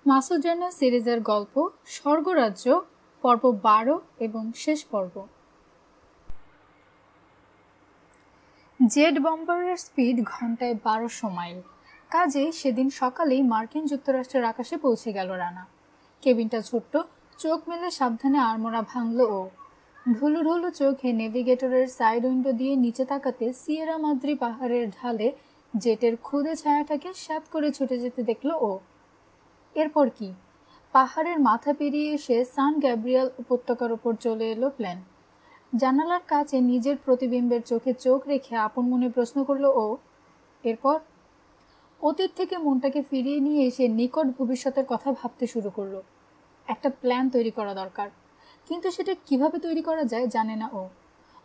মাসুদ রানা সিরিজের গল্প স্বর্গরাজ্য পর্ব 12 এবং শেষ পর্ব। জেট বম্বারের স্পিড ঘন্টায় 1200 মাইল। কাজেই সেদিন সকালেই মার্কিন যুক্তরাষ্ট্রের আকাশে পৌঁছে গেল রানা। কেবিনটা ছোট্ট, চোখ মেলে সাবধানে আড়মোড়া ভাঙল ও। ঢুলু ঢুলু চোখে নেভিগেটরের সাইড উইন্ডো দিয়ে নিচে তাকাতে সিয়েরা মাদ্রি পাহাড়ের ঢালে জেটের ক্ষুদে ছায়াটাকে স্যাঁত করে ছুটে যেতে দেখল ও। এরপর কি? পাহাড়ের মাথা পেরিয়ে এসে সান গ্যাব্রিয়েল উপত্যকার ওপর চলে এলো প্লেন। জানালার কাছে নিজের প্রতিবিম্বের চোখে চোখ রেখে আপন মনে প্রশ্ন করল ও। এরপর অতীত থেকে মনটাকে ফিরিয়ে নিয়ে এসে নিকট ভবিষ্যতের কথা ভাবতে শুরু করলো। একটা প্ল্যান তৈরি করা দরকার, কিন্তু সেটা কিভাবে তৈরি করা যায় জানে না ও।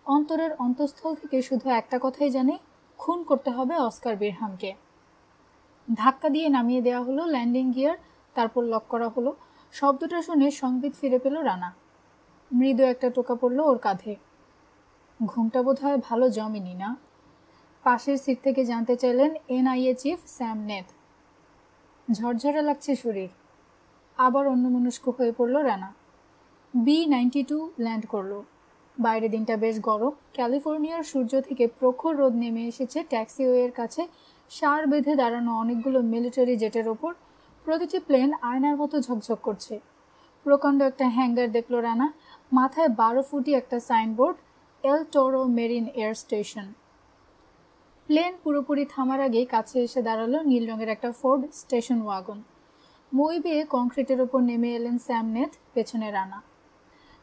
অন্তরের অন্তঃস্থল থেকে শুধু একটা কথাই জানে, খুন করতে হবে অস্কার বিরহামকে। ধাক্কা দিয়ে নামিয়ে দেওয়া হলো ল্যান্ডিং গিয়ার, তারপর লক করা হলো। শব্দটা শুনে সংবিত ফিরে পেল রানা। মৃদু একটা টোকা পড়ল ওর কাঁধে। ঘুমটা বোধ হয় ভালো জমেনি না? পাশের সিট থেকে জানতে চাইলেন এনআইএ চিফ স্যাম নেথ। ঝরঝরে লাগছে শরীর। আবার অন্যমনস্ক হয়ে পড়ল রানা। B-92 ল্যান্ড করলো। বাইরে দিনটা বেশ গরম। ক্যালিফোর্নিয়ার সূর্য থেকে প্রখর রোদ নেমে এসেছে ট্যাক্সিওয়ের কাছে সার বেঁধে দাঁড়ানো অনেকগুলো মিলিটারি জেটের ওপর। প্রতিটি প্লেন আয়নার মতো ঝকঝক করছে। প্রকাণ্ড একটা হ্যাঙ্গার দেখল রানা, মাথায় 12 ফুটি একটা signboard, El Toro Marine Air Station. Plane পুরোপুরি থামার আগেই কাছে এসে দাঁড়ালো নীল রঙের একটা ফোর্ড স্টেশন ওয়াগন। মই বেয়ে কংক্রিটের ওপর নেমে এলেন স্যাম নেথ, পেছনে রানা।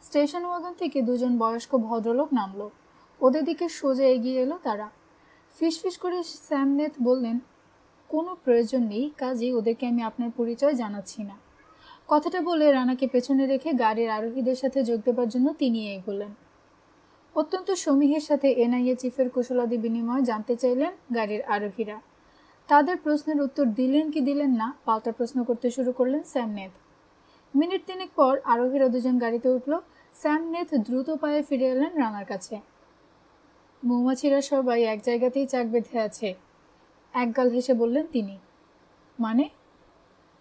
স্টেশন ওয়াগন থেকে দুজন বয়স্ক ভদ্রলোক নামলো। ওদের দিকে সোজা এগিয়ে এলো তারা। ফিসফিস করে স্যাম নেথ বললেন, কোনো প্রয়োজন নেই, কাজেই ওদেরকে আমি আপনার পরিচয় জানাচ্ছি না। কথাটা বলে রানাকে পেছনে রেখে গাড়ির আরোহীদের সাথে যোগ দেবার জন্য তিনি এগোলেন। অত্যন্ত সমীহের সাথে এনআইএ চিফের কুশলাদি বিনিময় জানতে চাইলেন গাড়ির আরোহীরা। তাদের প্রশ্নের উত্তর দিলেন কি দিলেন না, পাল্টা প্রশ্ন করতে শুরু করলেন স্যাম নেথ। মিনিট তিনেক পর আরোহীরা দুজন গাড়িতে উঠল। স্যাম নেথ দ্রুত পায়ে ফিরে এলেন রানার কাছে। মৌমাছিরা সবাই এক জায়গাতেই চাক বেঁধে আছে, একগাল হেসে বললেন তিনি। মানে?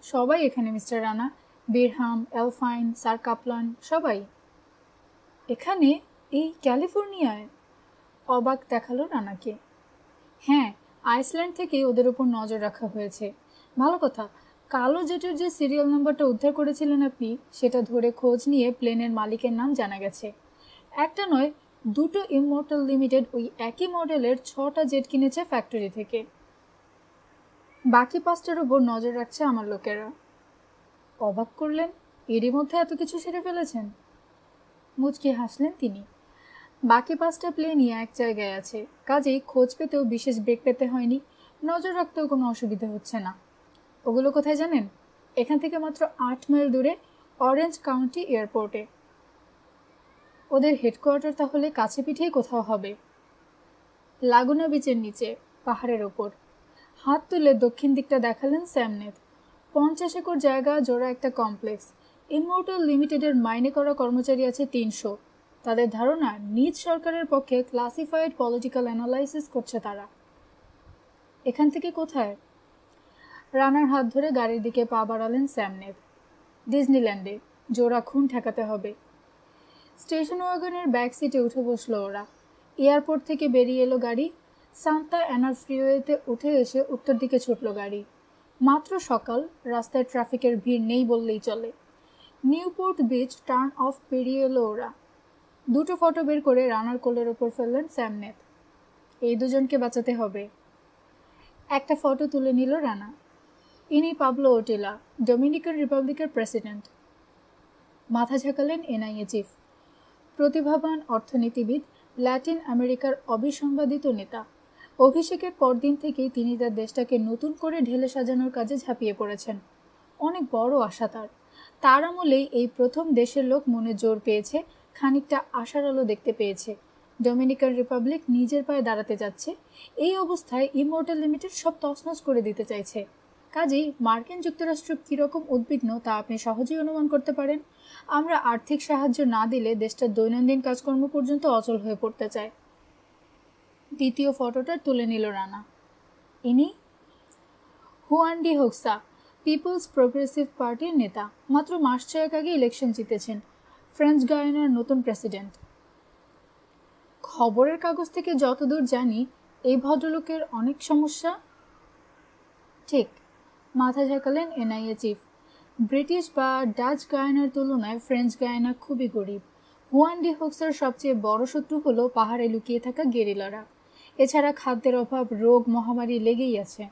সবাই এখানে মিস্টার রানা, বিরহাম, এলফাইন, স্যার কাপলান, সবাই এখানে, এই ক্যালিফোর্নিয়ায়? অবাক দেখালো রানাকে। হ্যাঁ, আইসল্যান্ড থেকে ওদের উপর নজর রাখা হয়েছে। ভালো কথা, কালো জেটের যে সিরিয়াল নাম্বারটা উদ্ধার করেছিলেন আপনি, সেটা ধরে খোঁজ নিয়ে প্লেনের মালিকের নাম জানা গেছে। একটা নয়, দুটো ইমমর্টাল লিমিটেড ওই একই মডেলের 6টা জেট কিনেছে ফ্যাক্টরি থেকে। বাকি 5টার উপর নজর রাখছে আমার লোকেরা। অবাক করলেন, এরই মধ্যে এত কিছু সেরে ফেলেছেন? মুচকি হাসলেন তিনি। বাকি 5টা প্লেনই এক জায়গায় আছে, কাজেই খোঁজ পেতেও বিশেষ বেগ পেতে হয়নি, নজর রাখতেও কোনো অসুবিধা হচ্ছে না। ওগুলো কোথায় জানেন? এখান থেকে মাত্র 8 মাইল দূরে অরেঞ্জ কাউন্টি এয়ারপোর্টে। ওদের হেডকোয়ার্টার তাহলে কাছে পিঠেই কোথাও হবে। লাগুনা বিচের নিচে, পাহাড়ের ওপর। হাত তুলে দক্ষিণ দিকটা দেখালেন স্যাম নেথ। 50 একর জায়গা জোড়া একটা কমপ্লেক্স। ইমমর্টাল লিমিটেডের মাইনে করা কর্মচারী আছে 300। তাদের ধারণা নিজ সরকারের পক্ষে ক্লাসিফাইড পলিটিক্যাল অ্যানালাইসিস করছে তারা। এখান থেকে কোথায়? রানার হাত ধরে গাড়ির দিকে পা বাড়ালেন স্যাম নেথ। ডিজনিল্যান্ডে, জোড়া খুন ঠেকাতে হবে। স্টেশন ওয়াগনের ব্যাক সিটে উঠে বসলো ওরা। এয়ারপোর্ট থেকে বেরিয়ে এলো গাড়ি। সান্তা অ্যানা ফ্রিওয়েতে উঠে এসে উত্তর দিকে ছুটল গাড়ি। মাত্র সকাল, রাস্তায় ট্রাফিকের ভিড় নেই বললেই চলে। নিউপোর্ট বিচ টার্ন অফ পেরিয়ে এলো ওরা। দুটো ফটো বের করে রানার কোলের ওপর ফেললেন স্যাম নেথ। এই দুজনকে বাঁচাতে হবে। একটা ফটো তুলে নিল রানা। ইনি পাবলো ওটিলা, ডোমিনিকান রিপাবলিকের প্রেসিডেন্ট। মাথা ঝাঁকালেন এনআইএ চিফ। প্রতিভাবান অর্থনীতিবিদ, ল্যাটিন আমেরিকার অবিসংবাদিত নেতা। অভিষেকের পরদিন থেকেই তিনি তার দেশটাকে নতুন করে ঢেলে সাজানোর কাজে ঝাঁপিয়ে পড়েছেন। অনেক বড় আশা তার আমলেই এই প্রথম দেশের লোক মনে জোর পেয়েছে, খানিকটা আশার আলো দেখতে পেয়েছে। ডোমিনিকান রিপাবলিক নিজের পায়ে দাঁড়াতে যাচ্ছে। এই অবস্থায় ইমমর্টাল লিমিটেড সব তছনছ করে দিতে চাইছে। কাজেই মার্কিন যুক্তরাষ্ট্র কীরকম উদ্বিগ্ন তা আপনি সহজেই অনুমান করতে পারেন। আমরা আর্থিক সাহায্য না দিলে দেশটার দৈনন্দিন কাজকর্ম পর্যন্ত অচল হয়ে পড়তে চায়। দ্বিতীয় ফটোটা তুলে নিল রানা। ইনি হুয়ান ডি হোক্সা, পিপলস প্রোগ্রেসিভ পার্টির নেতা, মাত্র মাস ছয়েক আগে ইলেকশন জিতেছেন, ফ্রেঞ্চ গায়ানার নতুন প্রেসিডেন্ট। খবরের কাগজ থেকে যতদূর জানি এই ভদ্রলোকের অনেক সমস্যা। ঠিক, মাথা ঝাঁকালেন এনআইএ চিফ। ব্রিটিশ বা ডাচ গায়ানার তুলনায় ফ্রেঞ্চ গায়ানা খুবই গরিব। হুয়ান ডি হোক্সার সবচেয়ে বড় শত্রু হলো পাহাড়ে লুকিয়ে থাকা গেরিলারা। এছাড়া খাদ্যের অভাব, রোগ, মহামারী লেগেই আছে।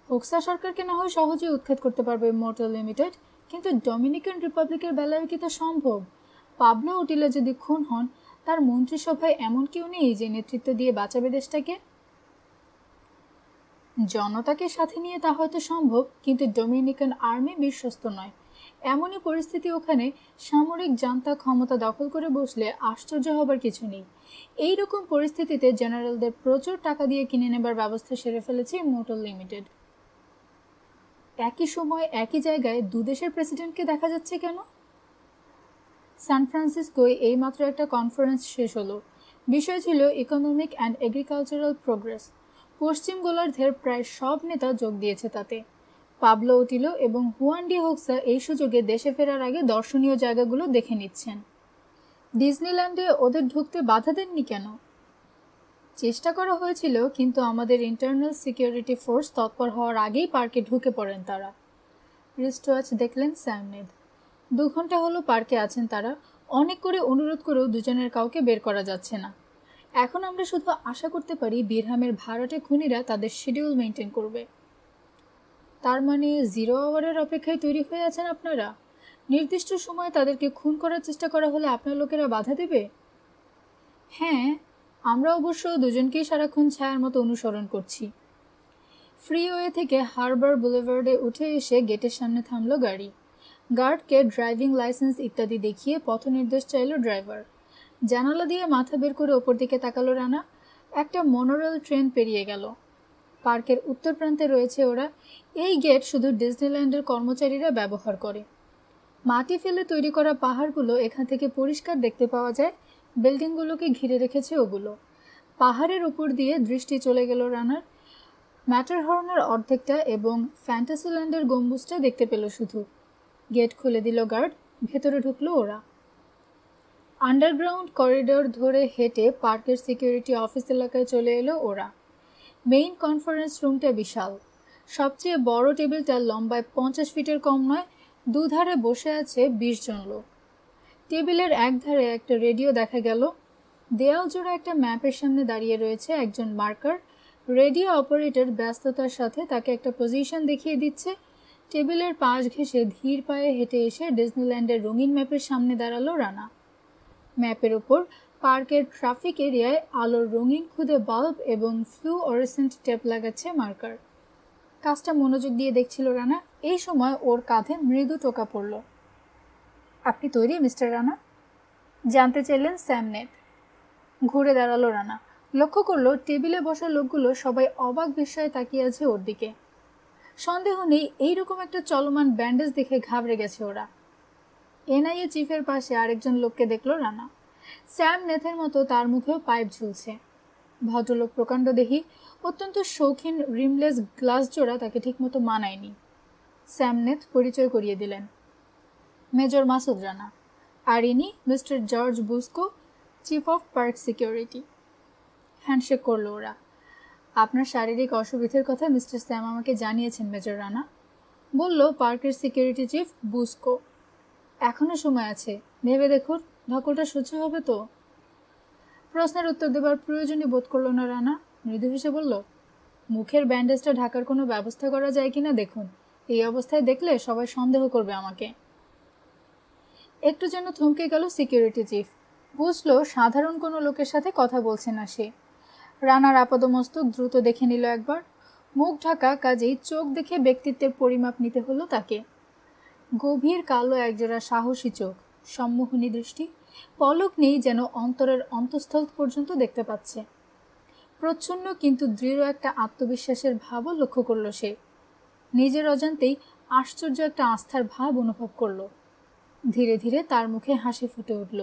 হোক্সা সরকারকে না হয় সহজেই উৎখাত করতে পারবে মোটর লিমিটেড, কিন্তু ডমিনিকান রিপাবলিকের বেলায় কি তা সম্ভব? পাবলো উটিলা যদি খুন হন, তার মন্ত্রিসভায় এমন কেউ নেই যে নেতৃত্ব দিয়ে বাঁচাবে দেশটাকে। জনতাকে সাথে নিয়ে তা হয়তো সম্ভব, কিন্তু ডমিনিকান আর্মি বিশ্বস্ত নয়। এমনই পরিস্থিতি ওখানে সামরিক জান্তা ক্ষমতা দখল করে বসলে আশ্চর্য হবার কিছু নেই। এইরকম পরিস্থিতিতে জেনারেলদের প্রচুর টাকা দিয়ে কিনে নেবার ব্যবস্থা সেরে ফেলেছে মোটর লিমিটেড। একই সময় একই জায়গায় দুদেশের প্রেসিডেন্টকে দেখা যাচ্ছে কেন? সান ফ্রান্সিসকোয় এইমাত্র একটা কনফারেন্স শেষ হলো। বিষয় ছিল ইকোনমিক অ্যান্ড এগ্রিকালচারাল প্রোগ্রেস। পশ্চিম গোলার্ধের প্রায় সব নেতা যোগ দিয়েছে তাতে। পাবলো উটিলো এবং হুয়ান ডি হোক্সা এই সুযোগে দেশে ফেরার আগে দর্শনীয় জায়গাগুলো দেখে নিচ্ছেন। ডিজনিল্যান্ডে ওদের ঢুকতে বাধা দেননি কেন? চেষ্টা করা হয়েছিল, কিন্তু আমাদের ইন্টারনাল সিকিউরিটি ফোর্স তৎপর হওয়ার আগেই পার্কে ঢুকে পড়েন তারা। রিস্টওয়াচ দেখলেন স্যামনেদ। 2 ঘন্টা হলো পার্কে আছেন তারা। অনেক করে অনুরোধ করেও দুজনের কাউকে বের করা যাচ্ছে না। এখন আমরা শুধু আশা করতে পারি বিরহামের ভাড়াটে খুনিরা তাদের শিডিউল মেনটেন করবে। তার মানে 0 আওয়ারের অপেক্ষায় তৈরি হয়ে আছেন আপনারা? নির্দিষ্ট সময়ে তাদেরকে খুন করার চেষ্টা করা হলে আপনার লোকেরা বাধা দেবে? হ্যাঁ, আমরা অবশ্য দুজনকেই সারাক্ষণ ছায়ার মতো অনুসরণ করছি। ফ্রিওয়ে থেকে হারবার বুলেভার্ডে উঠে এসে গেটের সামনে থামলো গাড়ি। গার্ডকে ড্রাইভিং লাইসেন্স ইত্যাদি দেখিয়ে পথ নির্দেশ চাইল ড্রাইভার। জানালা দিয়ে মাথা বের করে ওপর দিকে তাকালো রানা। একটা মনোরেল ট্রেন পেরিয়ে গেল। পার্কের উত্তর প্রান্তে রয়েছে ওরা। এই গেট শুধু ডিজনিল্যান্ডের কর্মচারীরা ব্যবহার করে। মাটি ফেলে তৈরি করা পাহাড়গুলো এখান থেকে পরিষ্কার দেখতে পাওয়া যায়। বিল্ডিংগুলোকে ঘিরে রেখেছে ওগুলো। পাহাড়ের উপর দিয়ে দৃষ্টি চলে গেল রানার। ম্যাটারহর্নের অর্ধেকটা এবং ফ্যান্টাসিল্যান্ডের গম্বুজটা দেখতে পেল শুধু। গেট খুলে দিল গার্ড। ভেতরে ঢুকলো ওরা। আন্ডারগ্রাউন্ড করিডোর ধরে হেঁটে পার্কের সিকিউরিটি অফিস এলাকায় চলে এলো ওরা। মেইন কনফারেন্স রুমটা বিশাল। সবচেয়ে বড় টেবিলটা লম্বায় 50 ফিটের কম নয়। দুধারে বসে আছে 20 জন লোক। টেবিলের একধারে একটা রেডিও দেখা গেল। দেয়াল জোড়া একটা ম্যাপের সামনে দাঁড়িয়ে রয়েছে একজন মার্কার। রেডিও অপারেটর ব্যস্ততার সাথে তাকে একটা পজিশন দেখিয়ে দিচ্ছে। টেবিলের পাশ ঘেঁষে ধীর পায়ে হেঁটে এসে ডিজনিল্যান্ডের রঙিন ম্যাপের সামনে দাঁড়ালো রানা। ম্যাপের ওপর পার্কের ট্রাফিক এরিয়ায় আলোর রঙিন খুদে বাল্ব এবং ফ্লুঅরেসেন্ট টেপ লাগাচ্ছে মার্কার। কাজটা মনোযোগ দিয়ে দেখছিল রানা। এই সময় ওর কাঁধে মৃদু টোকা পড়ল। আপনি তৈরি মিস্টার রানা? জানতে চাইলেন স্যামনেদ। ঘুরে দাঁড়ালো রানা। লক্ষ্য করলো টেবিলে বসা লোকগুলো সবাই অবাক বিস্ময়ে তাকিয়ে আছে ওর দিকে। সন্দেহ নেই এইরকম একটা চলমান ব্যান্ডেজ দেখে ঘাবড়ে গেছে ওরা। এনআইএ চিফের পাশে আরেকজন লোককে দেখলো রানা। স্যামনেথের মতো তার মুখেও পাইপ ঝুলছে। ভদ্রলোক প্রকাণ্ডদেহী, অত্যন্ত শৌখিন রিমলেস গ্লাস জোড়া তাকে ঠিকমতো মানায়নি। স্যামনেথ পরিচয় করিয়ে দিলেন। মেজর মাসুদ রানা। আর ইনি Mister George Busco, chief of park security. Handshake করলো ওরা। আপনার শারীরিক অসুবিধার কথা মিস্টার স্যাম আমাকে জানিয়েছেন মেজর রানা, বলল পার্কের সিকিউরিটি চিফ বুস্কো। এখনো সময় আছে, ভেবে দেখুন ধকলটা সহ্য হবে তো? প্রশ্নের উত্তর দেবার প্রয়োজনই বোধ করল না রানা। মৃদু হেসে বলল, মুখের ব্যান্ডেজটা ঢাকার কোনো ব্যবস্থা করা যায় কিনা দেখুন। এই অবস্থায় দেখলে সবাই সন্দেহ করবে আমাকে। একটু যেন থমকে গেল সিকিউরিটি চিফ। বুঝলো সাধারণ কোনো লোকের সাথে কথা বলছে না সে। রানার আপাদমস্তক দ্রুত দেখে নিল একবার। মুখ ঢাকা, কাজেই চোখ দেখে ব্যক্তিত্বের পরিমাপ নিতে হলো তাকে। গভীর কালো একজোড়া সাহসী চোখ, সম্মোহনী দৃষ্টি, পলক নেই, যেন অন্তরের অন্তঃস্থল পর্যন্ত দেখতে পাচ্ছে। প্রচ্ছন্ন কিন্তু দৃঢ় একটা আত্মবিশ্বাসের ভাবও লক্ষ্য করল সে। নিজের অজান্তেই আশ্চর্য একটা আস্থার ভাব অনুভব করল। ধীরে ধীরে তার মুখে হাসি ফুটে উঠল।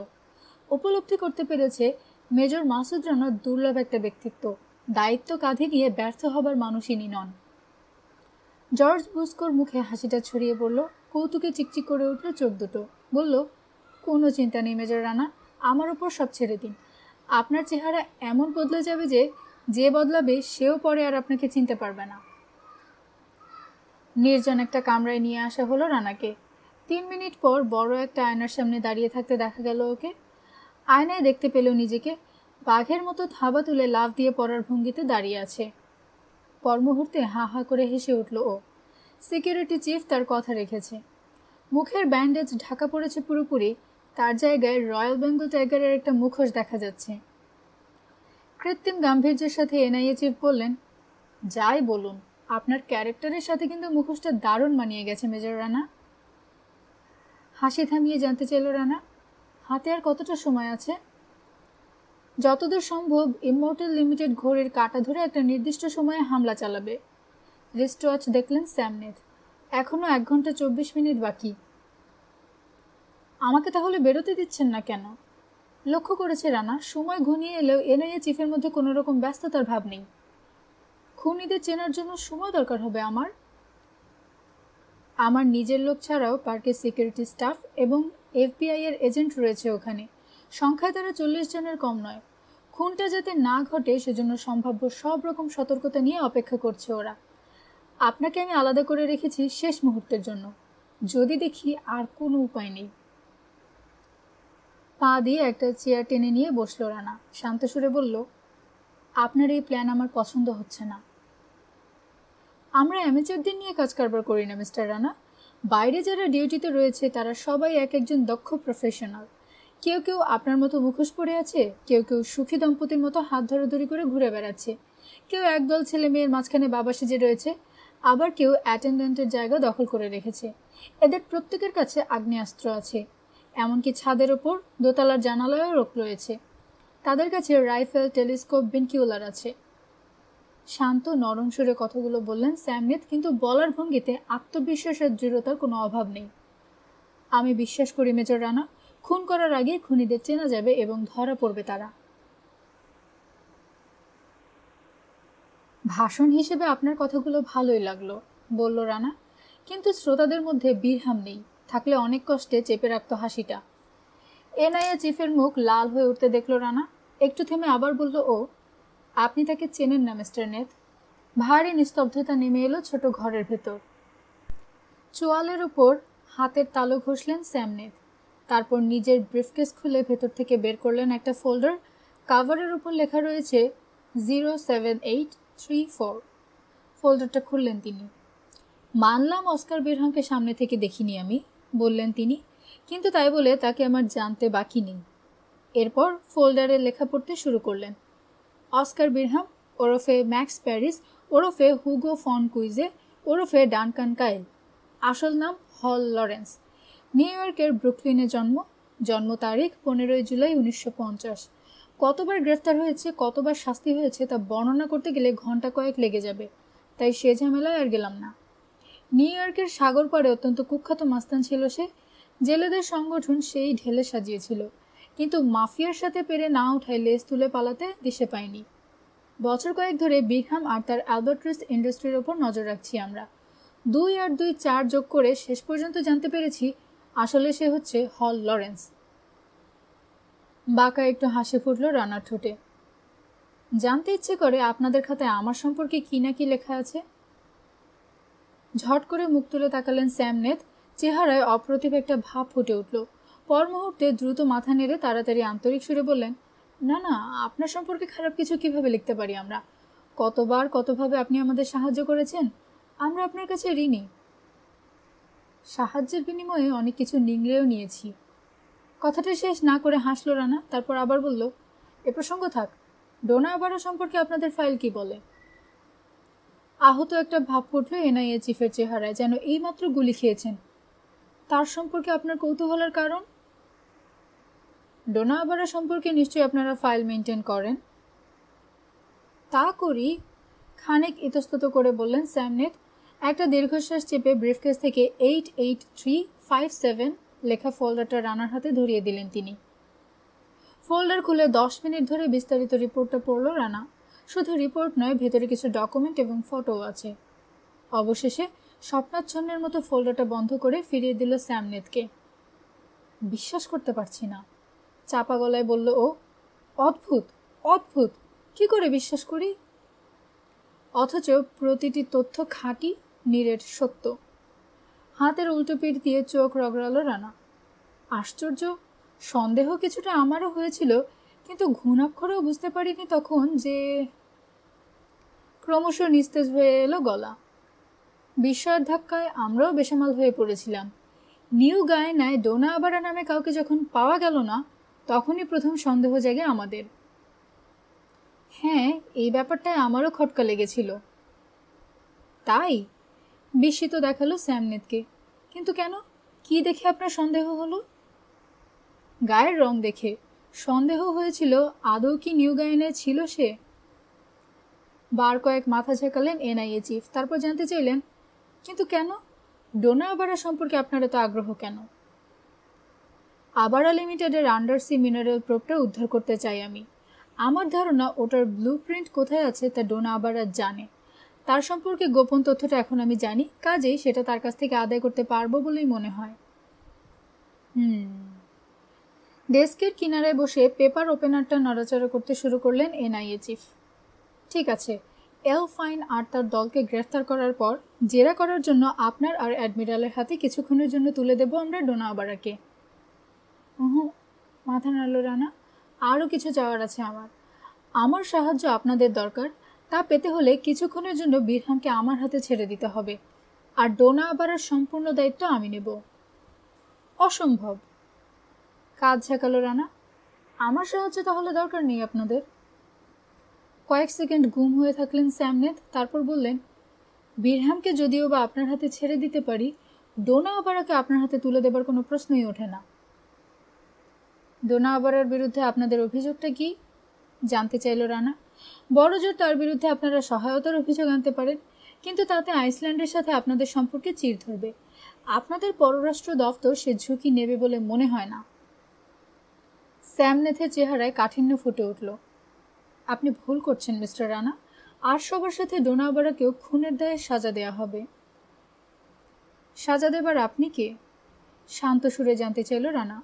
উপলব্ধি করতে পেরেছে মেজর মাসুদ রানা দুর্লভ একটা ব্যক্তিত্ব। দায়িত্ব কাঁধে নিয়ে ব্যর্থ হবার মানুষই নন। জর্জ বুস্কোর মুখে হাসিটা ছড়িয়ে পড়ল, কৌতুকে চিকচিক করে উঠল চোখ দুটো। বলল, কোনো চিন্তা নেই মেজর রানা, আমার উপর সব ছেড়ে দিন। আপনার চেহারা এমন বদলে যাবে যে বদলাবে সেও পরে আর আপনাকে চিনতে পারবে না। নির্জন একটা কামরায় নিয়ে আসা হলো রানাকে। 3 মিনিট পর বড় একটা আয়নার সামনে দাঁড়িয়ে থাকতে দেখা গেল ওকে। আয়নায় দেখতে পেল নিজেকে বাঘের মতো থাবা তুলে লাফ দিয়ে পড়ার ভঙ্গিতে দাঁড়িয়ে আছে। পর মুহূর্তে হা হা করে হেসে উঠল ও। সিকিউরিটি চিফ তার কথা রেখেছে। মুখের ব্যান্ডেজ ঢাকা পড়েছে পুরোপুরি, তার জায়গায় রয়্যাল বেঙ্গল টাইগারের একটা মুখোশ দেখা যাচ্ছে। কৃত্রিম গাম্ভীর্যের সাথে এনআইএ চিফ বললেন, যাই বলুন, আপনার ক্যারেক্টারের সাথে কিন্তু মুখোশটা দারুণ মানিয়ে গেছে মেজর রানা। হাসি থামিয়ে জানতে চাইল রানা, হাতে আর কতটা সময় আছে? যতদূর সম্ভব ইমমর্টাল লিমিটেড ঘড়ির কাঁটা ধরে একটা নির্দিষ্ট সময়ে হামলা চালাবে। রিস্ট ওয়াচ দেখলেন স্যামনেথ। এখনো 1 ঘন্টা 24 মিনিট বাকি। আমাকে তাহলে বেরোতে দিচ্ছেন না কেন? লক্ষ্য করেছে রানা, সময় ঘনিয়ে এলেও এনআইএ চিফের মধ্যে কোনো রকম ব্যস্ততার ভাব নেই। খুনিদের চেনার জন্য সময় দরকার হবে আমার নিজের লোক ছাড়াও পার্কের সিকিউরিটি স্টাফ এবং এফবিআই এর এজেন্ট রয়েছে ওখানে। সংখ্যায় তারা 40 জনের কম নয়। খুনটা যাতে না ঘটে সেজন্য সম্ভাব্য সব রকম সতর্কতা নিয়ে অপেক্ষা করছে ওরা। আপনাকে আমি আলাদা করে রেখেছি শেষ মুহূর্তের জন্য, যদি দেখি আর কোনো উপায় নেই। পা দিয়ে একটা চেয়ার টেনে নিয়ে বসল রানা। শান্ত সুরে বলল, আপনার এই প্ল্যান আমার পছন্দ হচ্ছে না। আমরা অ্যামেচারদের নিয়ে কাজ কারবার করি না মিস্টার রানা। বাইরে যারা ডিউটিতে রয়েছে তারা সবাই এক একজন দক্ষ প্রফেশনাল। কেউ কেউ আপনার মতো মুখোশ পরে আছে, কেউ কেউ সুখী দম্পতির মতো হাত ধরাধরি করে ঘুরে বেড়াচ্ছে, কেউ একদল ছেলে মেয়ের মাঝখানে বাবা সেজে রয়েছে, আবার কেউ অ্যাটেন্ডেন্টের জায়গা দখল করে রেখেছে। এদের প্রত্যেকের কাছে আগ্নেয়াস্ত্র আছে, এমনকি ছাদের ওপর দোতলার জানালায়ও রয়েছে। তাদের কাছে রাইফেল, টেলিস্কোপ, বিনকিউলার আছে। শান্ত নরম সুরে কথাগুলো বললেন স্যামনেথ, কিন্তু বলার ভঙ্গিতে আত্মবিশ্বাস আর দৃঢ়তার কোনো অভাব নেই। আমি বিশ্বাস করি মেজর রানা, খুন করার আগে খুনিদের চেনা যাবে এবং ধরা পড়বে তারা। ভাষণ হিসেবে আপনার কথাগুলো ভালোই লাগলো, বলল রানা, কিন্তু শ্রোতাদের মধ্যে বিরহাম নেই, থাকলে অনেক কষ্টে চেপে রাখত হাসিটা। এনআইএ চিফের মুখ লাল হয়ে উঠতে দেখল রানা। একটু থেমে আবার বলল ও, আপনি তাকে চেনেন না মিস্টার নেথ। ভারী নিস্তব্ধতা নেমে এলো ছোট ঘরের ভেতর। চোয়ালের উপর হাতের তালু ঘষলেন স্যামনেথ। তারপর নিজের ব্রিফকেস খুলে ভেতর থেকে বের করলেন একটা ফোল্ডার। কাভারের উপর লেখা রয়েছে 07834। ফোল্ডারটা খুললেন তিনি। মানলাম অস্কার বিরহামকে সামনে থেকে দেখিনি আমি, বললেন তিনি, কিন্তু তাই বলে তাকে আমার জানতে বাকি নেই। এরপর ফোল্ডারে লেখা পড়তে শুরু করলেন। অস্কার বিরহাম ওরফে ম্যাক্স প্যারিস ওরফে হুগো ফন কুইজে ওরফে ডানকান কাইল, আসল নাম হল লরেন্স, নিউ ইয়র্কের ব্রুকলিনে জন্ম তারিখ 15 জুলাই 1950। কতবার গ্রেফতার হয়েছে, কতবার শাস্তি হয়েছে তা বর্ণনা করতে গেলে ঘন্টা কয়েক লেগে যাবে, তাই সে ঝামেলায় আর গেলাম না। নিউ ইয়র্কের সাগর পাড়ে অত্যন্ত কুখ্যাত মাস্তান ছিল সে। জেলেদের সংগঠন সেই ঢেলে সাজিয়েছিল, কিন্তু মাফিয়ার সাথে পেরে না উঠায় লেজ তুলে পালাতে দিশে পায়নি। বছর কয়েক ধরে বিরহাম আর তার অ্যালবার্ট্রিস ইন্ডাস্ট্রির ওপর নজর রাখছি আমরা। 2 আর 2 4 যোগ করে শেষ পর্যন্ত জানতে পেরেছি আসলে সে হচ্ছে হল লরেন্স। বাঁকা একটু হাসি ফুটল রানার ঠোঁটে। জানতে ইচ্ছে করে আপনাদের খাতায় আমার সম্পর্কে কি না কি লেখা আছে। ঝট করে মুখ তুলে তাকালেন স্যামনেথ। চেহারায় অপ্রতিভ একটা ভাব ফুটে উঠল। পর মুহূর্তে দ্রুত মাথা নেড়ে তাড়াতাড়ি আন্তরিক সুরে বললেন, না না, আপনার সম্পর্কে খারাপ কিছু কিভাবে লিখতে পারি আমরা? কতবার কতভাবে আপনি আমাদের সাহায্য করেছেন, আমরা আপনার কাছে ঋণী। সাহায্যের বিনিময়ে অনেক কিছু নিংড়েও নিয়েছি। কথাটা শেষ না করে হাসল রানা। তারপর আবার বলল, এ প্রসঙ্গ থাক, ডোনা আবারও সম্পর্কে আপনাদের ফাইল কি বলে? আহত একটা ভাব ফুটল এনআইএ চিফের চেহারায়, যেন এইমাত্র গুলি খেয়েছেন। তার সম্পর্কে আপনার কৌতূহলের কারণ? ডোনা আবারও সম্পর্কে নিশ্চয়ই আপনারা ফাইল মেনটেন করেন। তা করি, খানিক ইতস্তত করে বললেন স্যামনেথ। একটা দীর্ঘশ্বাস চেপে ব্রিফকেস থেকে 88357 লেখা ফোল্ডারটা রানার হাতে ধরিয়ে দিলেন তিনি। ফোল্ডার খুলে 10 মিনিট ধরে বিস্তারিত রিপোর্টটা পড়ল রানা। শুধু রিপোর্ট নয়, ভেতরে কিছু ডকুমেন্ট এবং ফটো আছে। অবশেষে স্বপ্নাচ্ছন্নের মতো ফোল্ডারটা বন্ধ করে ফিরিয়ে দিল স্যামনেতকে। বিশ্বাস করতে পারছি না, চাপা গলায় বলল ও। অদ্ভুত, অদ্ভুত, কি করে বিশ্বাস করি? অথচ প্রতিটি তথ্য খাঁটি, নিরেট সত্য। হাতের উল্টো পিঠ দিয়ে চোখ রগড়ালো রানা। আশ্চর্য, সন্দেহ কিছুটা আমারও হয়েছিল, কিন্তু ঘুণাক্ষরেও বুঝতে পারিনি তখন যে। ক্রমশ নিস্তেজ হয়ে এলো গলা। বিস্ময়ের ধাক্কায় আমরাও বেসামাল হয়ে পড়েছিলাম। নিউ গায়ানায় ডোনা আবারা নামে কাউকে যখন পাওয়া গেল না, তখনই প্রথম সন্দেহ জাগে আমাদের। হ্যাঁ, এই ব্যাপারটায় আমারও খটকা লেগেছিল। তাই? বিস্মিত দেখালো স্যামনেতকে। কিন্তু কেন? কি দেখে আপনার সন্দেহ হলো? গায়ের রং দেখে সন্দেহ হয়েছিল আদৌ কি নিউ গায়ানায় ছিল সে। বার কয়েক মাথা ঝেঁকালেন এনআইএ চিফ, তারপর জানতে চাইলেন, কিন্তু কেন? ডোনা আবারা সম্পর্কে আপনার এত আগ্রহ কেন? আবারা লিমিটেডের আন্ডারসি মিনারেল প্রোবটা উদ্ধার করতে চাই আমি। আমার ধারণা ওটার ব্লুপ্রিন্ট কোথায় আছে তা ডোনা আবারা জানে। তার সম্পর্কে গোপন তথ্যটা এখন আমি জানি, কাজেই সেটা তার কাছ থেকে আদায় করতে পারবো বলেই মনে হয়। ডেস্কের কিনারায় বসে পেপার ওপেনারটা নড়াচড়া করতে শুরু করলেন এনআইএ চিফ। ঠিক আছে, এল ফাইন আর তার দলকে গ্রেফতার করার পর জেরা করার জন্য আপনার আর অ্যাডমিরালের হাতে কিছুক্ষণের জন্য তুলে দেব আমরা ডোনা আবারাকে। মাথা নাড়ল রানা। আরও কিছু চাওয়ার আছে আমার। আমার সাহায্য আপনাদের দরকার। তা পেতে হলে কিছুক্ষণের জন্য বিরহামকে আমার হাতে ছেড়ে দিতে হবে, আর ডোনা আবারার সম্পূর্ণ দায়িত্ব আমি নেব। অসম্ভব, কাজ ঝাঁকালো রানা। আমার সাহায্য তাহলে দরকার নেই আপনাদের। কয়েক সেকেন্ড গুম হয়ে থাকলেন স্যামনেত, তারপর বললেন, বিরহামকে যদিও বা আপনার হাতে ছেড়ে দিতে পারি, ডোনা আবারাকে আপনার হাতে তুলে দেবার কোনো প্রশ্নই ওঠে না। ডোনা আবারার বিরুদ্ধে আপনাদের অভিযোগটা কি জানতে চাইল রানা। বড়জোর তার বিরুদ্ধে আপনারা সহায়তার অভিযোগ আনতে পারেন, কিন্তু তাতে আইসল্যান্ডের সাথে আপনাদের সম্পর্কে চির ধরবে। আপনাদের পররাষ্ট্র দপ্তর সে ঝুঁকি নেবে বলে মনে হয় না। স্যামনেথের চেহারায় কাঠিন্য ফুটে উঠল। আপনি ভুল করছেন মিস্টার রানা। আর সবার সাথে ডোনা আবারাকেও খুনের দায়ে সাজা দেয়া হবে। সাজা দেবার আপনি কে? শান্ত সুরে জানতে চাইল রানা।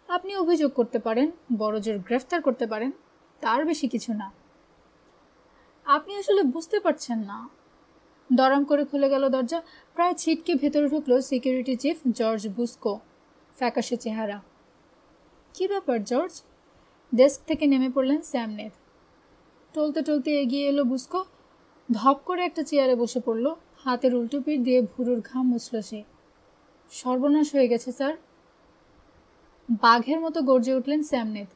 আপনি অভিযোগ করতে পারেন, বড়জোর গ্রেফতার করতে পারেন, তার বেশি কিছু না। আপনি আসলে বুঝতে পারছেন না। দরম করে খুলে গেল দরজা। প্রায় ছিটকে ভেতরে ঢুকলো সিকিউরিটি চিফ জর্জ বুস্কো, ফ্যাকাশে চেহারা। কি ব্যাপার জর্জ? ডেস্ক থেকে নেমে পড়লেন স্যামনেথ। টলতে টলতে এগিয়ে এলো বুস্কো, ধপ করে একটা চেয়ারে বসে পড়ল, হাতের উল্টো পিঠ দিয়ে ভুরুর ঘাম মুছল সে। সর্বনাশ হয়ে গেছে স্যার। বাঘের মতো গর্জে উঠলেন স্যামনেথ।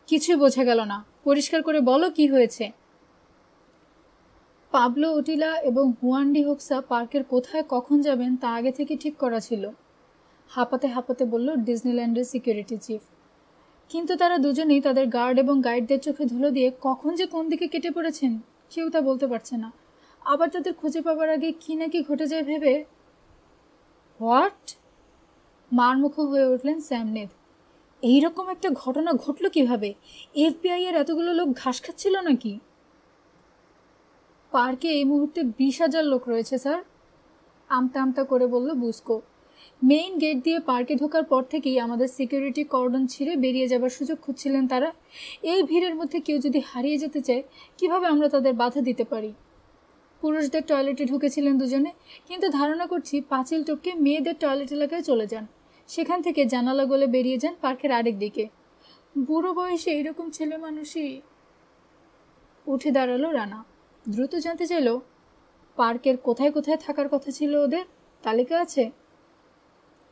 কিছুই বোঝা গেল না, পরিষ্কার করে বলো কি হয়েছে। পাবলো ওটিলা এবং হুয়ান ডি হোক্সা পার্কের কোথায় কখন যাবেন তা আগে থেকে ঠিক করা ছিল, হাঁপাতে হাঁপাতে বলল ডিজনিল্যান্ডের সিকিউরিটি চিফ। কিন্তু তারা দুজনেই তাদের গার্ড এবং গাইডদের চোখে ধুলো দিয়ে কখন যে কোন দিকে কেটে পড়েছেন কেউ তা বলতে পারছে না। আবার তাদের খুঁজে পাবার আগে কি নাকি ঘটে যায় ভেবে। হোয়াট? মারমুখ হয়ে উঠলেন স্যামনেথ। এইরকম একটা ঘটনা ঘটল কিভাবে? এফবিআই এর এতগুলো লোক ঘাস খাচ্ছিল নাকি? পার্কে এই মুহূর্তে 20,000 লোক রয়েছে স্যার, আমতা আমতা করে বলল বুস্কো। মেইন গেট দিয়ে পার্কে ঢোকার পর থেকেই আমাদের সিকিউরিটি কর্ডন ছিঁড়ে বেরিয়ে যাবার সুযোগ খুঁজছিলেন তারা। এই ভিড়ের মধ্যে কেউ যদি হারিয়ে যেতে চায়, কিভাবে আমরা তাদের বাধা দিতে পারি? পুরুষদের টয়লেটে ঢুকেছিলেন দুজনে, কিন্তু ধারণা করছি পাঁচিল টপকে মেয়েদের টয়লেট এলাকায় চলে যান, সেখান থেকে জানালা গলে বেরিয়ে যান পার্কের আরেক দিকে। বুড়ো বয়সে এইরকম ছেলে মানুষই। উঠে দাঁড়ালো রানা, দ্রুত জানতে চাইল, পার্কের কোথায় কোথায় থাকার কথা ছিল ওদের, তালিকা আছে?